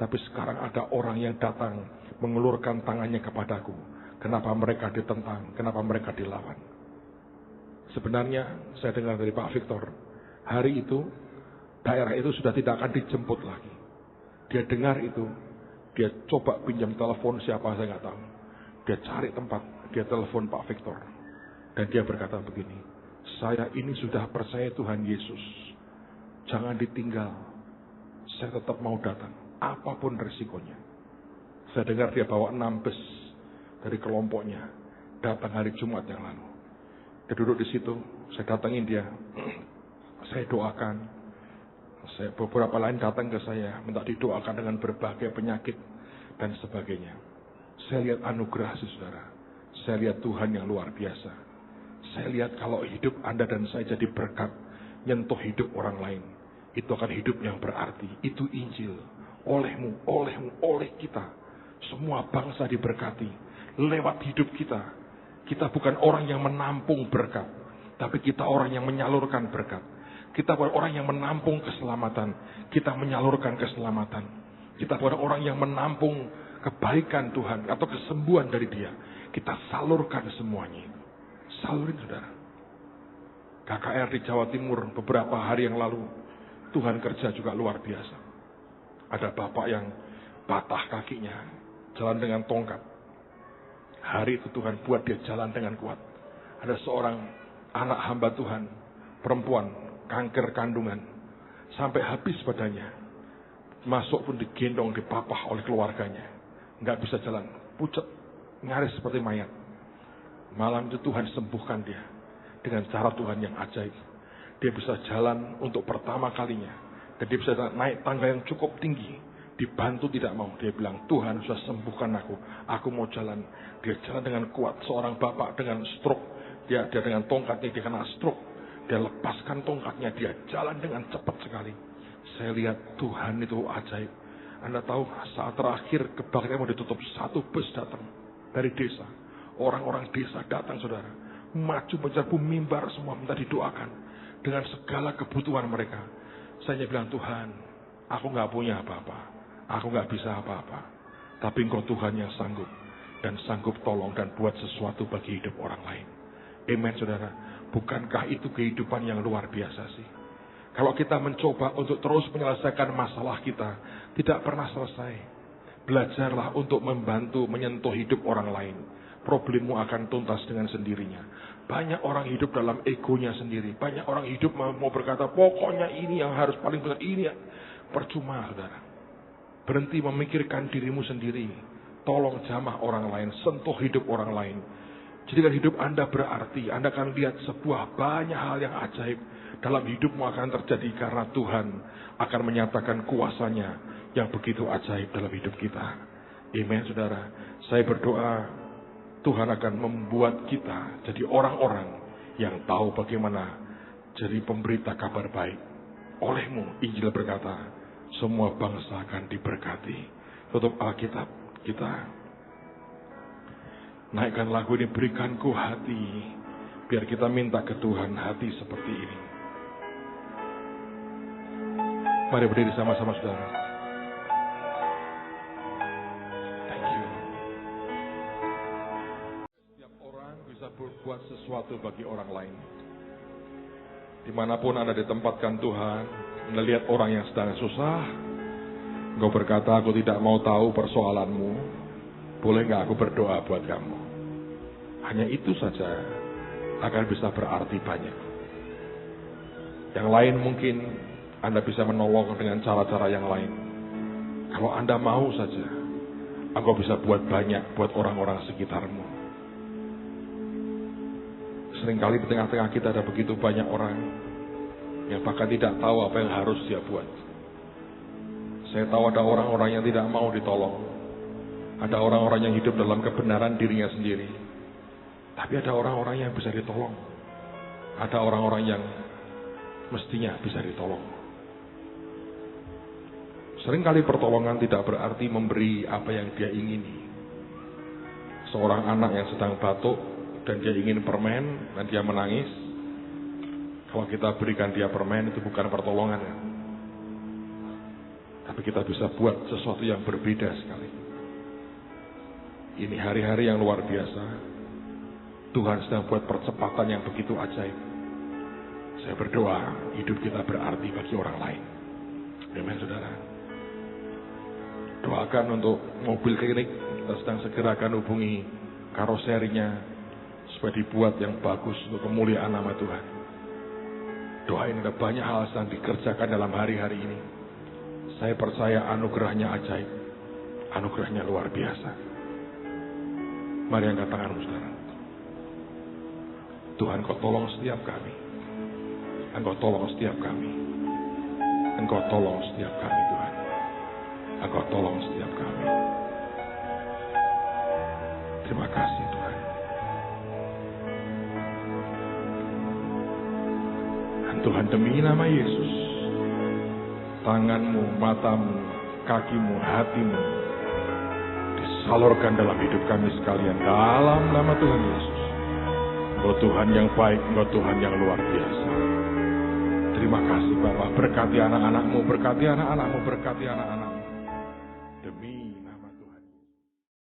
Tapi sekarang ada orang yang datang mengulurkan tangannya kepadaku. Kenapa mereka ditentang? Kenapa mereka dilawan? Sebenarnya saya dengar dari Pak Victor, hari itu daerah itu sudah tidak akan dijemput lagi. Dia dengar itu, dia coba pinjam telepon siapa saya nggak tahu. Dia cari tempat, dia telepon Pak Victor. Dan dia berkata begini, saya ini sudah percaya Tuhan Yesus. Jangan ditinggal. Saya tetap mau datang, apapun resikonya. Saya dengar dia bawa 6 bus dari kelompoknya datang hari Jumat yang lalu. Dia duduk di situ, saya datangin dia. Saya doakan. Beberapa lain datang ke saya minta didoakan dengan berbagai penyakit dan sebagainya. Saya lihat anugerah sih, saudara. Saya lihat Tuhan yang luar biasa. Saya lihat kalau hidup Anda dan saya jadi berkat, nyentuh hidup orang lain, itu akan hidup yang berarti. Itu Injil. Olehmu, oleh kita. Semua bangsa diberkati lewat hidup kita. Kita bukan orang yang menampung berkat, tapi kita orang yang menyalurkan berkat. Kita bukan orang yang menampung keselamatan, kita menyalurkan keselamatan. Kita bukan orang yang menampung kebaikan Tuhan atau kesembuhan dari Dia. Kita salurkan semuanya. Salurin saudara. KKR di Jawa Timur beberapa hari yang lalu, Tuhan kerja juga luar biasa. Ada bapak yang patah kakinya, jalan dengan tongkat. Hari itu Tuhan buat dia jalan dengan kuat. Ada seorang anak hamba Tuhan, perempuan, kanker kandungan, sampai habis badannya. Masuk pun digendong, dipapah oleh keluarganya. Nggak bisa jalan, pucat, nyaris seperti mayat. Malam itu Tuhan sembuhkan dia dengan cara Tuhan yang ajaib. Dia bisa jalan untuk pertama kalinya. Dan dia bisa naik tangga yang cukup tinggi. Dibantu tidak mau. Dia bilang, Tuhan sudah sembuhkan aku. Aku mau jalan. Dia jalan dengan kuat. Seorang bapak dengan stroke. Dia dengan tongkatnya, dia kena stroke. Dia lepaskan tongkatnya. Dia jalan dengan cepat sekali. Saya lihat Tuhan itu ajaib. Anda tahu saat terakhir kebaktian mau ditutup, satu bus datang dari desa. Orang-orang desa datang saudara. Maju menyerbu mimbar semua minta didoakan. Dengan segala kebutuhan mereka. Saya bilang, Tuhan, aku gak punya apa-apa. Aku gak bisa apa-apa. Tapi Engkau Tuhan yang sanggup. Dan sanggup tolong dan buat sesuatu bagi hidup orang lain. Amen saudara. Bukankah itu kehidupan yang luar biasa sih? Kalau kita mencoba untuk terus menyelesaikan masalah kita, tidak pernah selesai. Belajarlah untuk membantu menyentuh hidup orang lain. Problemmu akan tuntas dengan sendirinya. Banyak orang hidup dalam egonya sendiri. Banyak orang hidup mau berkata, pokoknya ini yang harus paling benar. Ini percuma saudara. Berhenti memikirkan dirimu sendiri. Tolong jamah orang lain. Sentuh hidup orang lain. Jadikan hidup Anda berarti. Anda akan lihat sebuah banyak hal yang ajaib. Dalam hidupmu akan terjadi karena Tuhan akan menyatakan kuasanya yang begitu ajaib dalam hidup kita. Amen saudara. Saya berdoa Tuhan akan membuat kita jadi orang-orang yang tahu bagaimana jadi pemberita kabar baik. Olehmu Injil berkata, semua bangsa akan diberkati. Tutup Alkitab kita. Naikkan lagu ini, berikanku hati. Biar kita minta ke Tuhan hati seperti ini. Mari berdiri sama-sama saudara. Berbuat sesuatu bagi orang lain. Dimanapun Anda ditempatkan Tuhan, Anda lihat orang yang sedang susah, Engkau berkata, aku tidak mau tahu persoalanmu, boleh gak aku berdoa buat kamu? Hanya itu saja akan bisa berarti banyak. Yang lain mungkin Anda bisa menolong dengan cara-cara yang lain. Kalau Anda mau saja, Engkau bisa buat banyak buat orang-orang sekitarmu. Seringkali di tengah-tengah kita ada begitu banyak orang yang bahkan tidak tahu apa yang harus dia buat. Saya tahu ada orang-orang yang tidak mau ditolong. Ada orang-orang yang hidup dalam kebenaran dirinya sendiri. Tapi ada orang-orang yang bisa ditolong. Ada orang-orang yang mestinya bisa ditolong. Seringkali pertolongan tidak berarti memberi apa yang dia ingini. Seorang anak yang sedang batuk dan dia ingin permen dan dia menangis. Kalau kita berikan dia permen itu bukan pertolongan. Tapi kita bisa buat sesuatu yang berbeda sekali. Ini hari-hari yang luar biasa. Tuhan sedang buat percepatan yang begitu ajaib. Saya berdoa hidup kita berarti bagi orang lain. Amin saudara. Doakan untuk mobil klinik. Kita sedang segera akan hubungi karoserinya supaya dibuat yang bagus untuk kemuliaan nama Tuhan. Doain ada banyak hal yang dikerjakan dalam hari-hari ini. Saya percaya anugerahnya ajaib. Anugerahnya luar biasa. Mari angkat tanganmu saudara. Tuhan Kau tolong setiap kami. Engkau tolong setiap kami. Engkau tolong setiap kami Tuhan. Engkau tolong setiap kami. Terima kasih Tuhan. Tuhan demi nama Yesus, tanganmu, matamu, kakimu, hatimu disalurkan dalam hidup kami sekalian dalam nama Tuhan Yesus. Engkau Tuhan yang baik, Engkau Tuhan yang luar biasa. Terima kasih Bapa, berkati anak-anakmu, berkati anak-anakmu, berkati anak-anakmu.